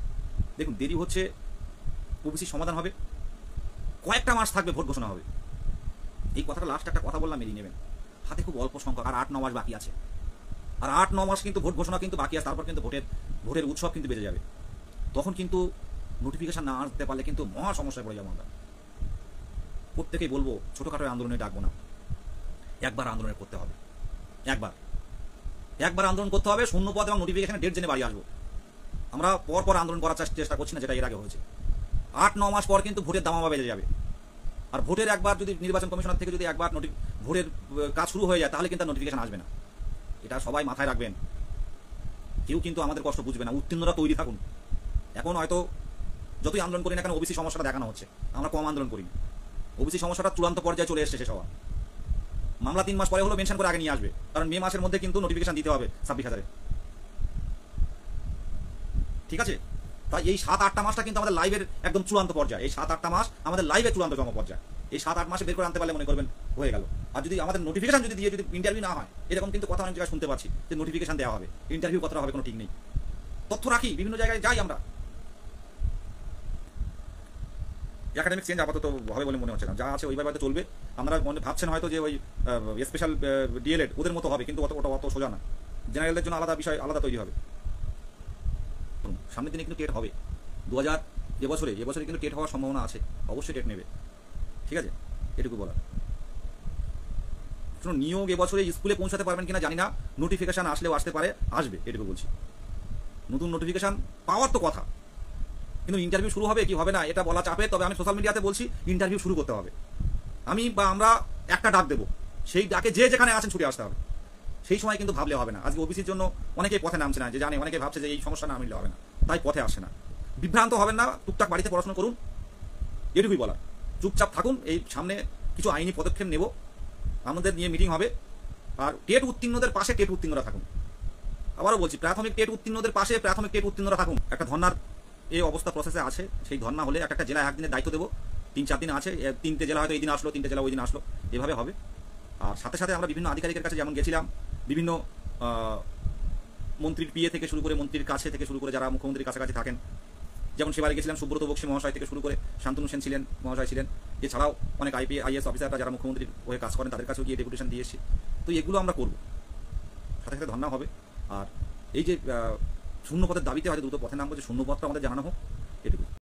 [SPEAKER 1] দেখুন দেরি হচ্ছে, ওবিসি সমাধান হবে, কয়েকটা মাস থাকবে, ভোট ঘোষণা হবে। এই কথাটা লাস্ট একটা কথা বললাম, মেরিয়ে নেবেন। হাতে খুব অল্প সংখ্যক, আর 8-9 মাস বাকি আছে, আর 8-9 মাস কিন্তু ভোট ঘোষণা কিন্তু বাকি আছে। তারপর কিন্তু ভোটের উৎসব কিন্তু বেজে যাবে। তখন কিন্তু নোটিফিকেশন না আসতে পারলে কিন্তু মহা সমস্যায় পড়ে যাবো আমরা। প্রত্যেকেই বলবো, ছোটোখাটো আন্দোলনে ডাকবো না, একবার আন্দোলন করতে হবে, একবার আন্দোলন করতে হবে। শূন্যপদ এবং নোটিফিকেশনের ডেট জেনে বাড়ি আসবো। আমরা পর আন্দোলন করার চেষ্টা করছি না, যেটা এর আগে হয়েছে। 8-9 মাস পর কিন্তু ভোটের দামামা বেজে যাবে। আর ভোটের একবার যদি নির্বাচন কমিশনার থেকে যদি একবার ভোটের কাজ শুরু হয়ে যায়, তাহলে কিন্তু নোটিফিকেশন আসবে না। এটা সবাই মাথায় রাখবেন। কেউ কিন্তু আমাদের কষ্ট বুঝবে না, উত্তীর্ণরা তৈরি থাকুন। এখন হয়তো যতই আন্দোলন করি না কেন, ওবিসি সমস্যাটা দেখানো হচ্ছে, আমরা কম আন্দোলন করি। ওবিসি সমস্যাটা চূড়ান্ত পর্যায়ে চলে এসেছে, শেষ হওয়া। মামলা 3 মাস পরে হলো মেনশন করে আগে নিয়ে আসবে, কারণ মে মাসের মধ্যে কিন্তু নোটিফিকেশন দিতে হবে 26,000। ঠিক আছে, তাই এই 7-8টা মাসটা কিন্তু আমাদের লাইভের একদম চূড়ান্ত পর্যায়ে। এই 7-8টা মাস আমাদের লাইভের চূড়ান্ত পর্যায়ে। এই 7-8 মাসে বের করে আনতে পারলে মনে করবেন হয়ে গেল। আর যদি আমাদের নোটিফিকেশন যদি ইন্টারভিউ না হয়, এরকম কিন্তু কথা অনেক জায়গায় শুনতে পাচ্ছি যে নোটিফিকেশন দেওয়া হবে, ইন্টারভিউ কতটা হবে কোনো ঠিক নেই। তথ্য রাখি, বিভিন্ন জায়গায় যাই আমরা। একাডেমিক চেঞ্জ আপাতত হবে বলে মনে হচ্ছে না, যা আছে ওইভাবে হয়তো চলবে। আপনারা ভাবছেন হয়তো যে ওই স্পেশাল ডিএলএড ওদের মতো হবে, কিন্তু ওটা অত সোজা না। জেনারেলদের জন্য আলাদা বিষয়, আলাদা তৈরি হবে। সামনের দিনে কিন্তু টেট হবে। 2000 এবছরে কিন্তু টেট হওয়ার সম্ভাবনা আছে, অবশ্যই টেট নেবে। ঠিক আছে, এটুকু বলার। শুনুন, নিয়োগ এবছরে স্কুলে পৌঁছাতে পারবেন কিনা জানি না, নোটিফিকেশান আসলেও আসতে পারে, আসবে, এটুকু বলছি। নতুন নোটিফিকেশান পাওয়ার তো কথা, কিন্তু ইন্টারভিউ শুরু হবে কি হবে না এটা বলা চাপে। তবে আমি সোশ্যাল মিডিয়াতে বলছি, ইন্টারভিউ শুরু করতে হবে। আমরা একটা ডাক দেবো, সেই ডাকে যে যেখানে আছেন ছুটে আসতে হবে। সেই সময় কিন্তু ভাবলে হবে না। আজকে ওবিসির জন্য অনেকেই পথে নামছে না, যে জানে, অনেকে ভাবছে যে এই সমস্যা না মিললে হবে না, তাই পথে আসে না। বিভ্রান্ত হবেন না, টুকটাক বাড়িতে পড়াশোনা করুন, এটুকুই বলার। চুপচাপ থাকুন। এই সামনে কিছু আইনি পদক্ষেপ নেব, আমাদের নিয়ে মিটিং হবে। আর টেট উত্তীর্ণদের পাশে টেট উত্তীর্ণরা থাকুন। আবারও বলছি, প্রাথমিক টেট উত্তীর্ণদের পাশে প্রাথমিক টেট উত্তীর্ণরা থাকুন। একটা ধর্নার এই অবস্থা প্রসেসে আছে, সেই ধর্না হলে একটা জেলা একদিনের দায়িত্ব দেবো। 3-4 দিন আছে, 3টে জেলা হয়তো এই দিন আসলো, 3টে জেলা ওই দিন আসলো, এভাবে হবে। আর সাথে সাথে আমরা বিভিন্ন আধিকারিকের কাছে যেমন গেছিলাম, বিভিন্ন মন্ত্রীর পিএ থেকে শুরু করে, মন্ত্রীর কাছে থেকে শুরু করে, যারা মুখ্যমন্ত্রীর কাছাকাছি থাকেন, যেমন সেবারে গেছিলাম সুব্রত বক্সী মহাশয় থেকে শুরু করে শান্তনু সেন মহাশয় ছিলেন, এছাড়াও অনেক আইএস অফিসাররা যারা মুখ্যমন্ত্রীর হয়ে কাজ করেন, তাদের কাছেও গিয়ে ডেপুটেশন দিয়ে এসেছি। তো এগুলো আমরা করবো, সাথে সাথে ধর্না হবে। আর এই যে শূন্যপদের দাবিতে হয়তো দ্রুত পথে নামবো, যে শূন্যপদটা আমাদের জানানো হোক, এটুকু।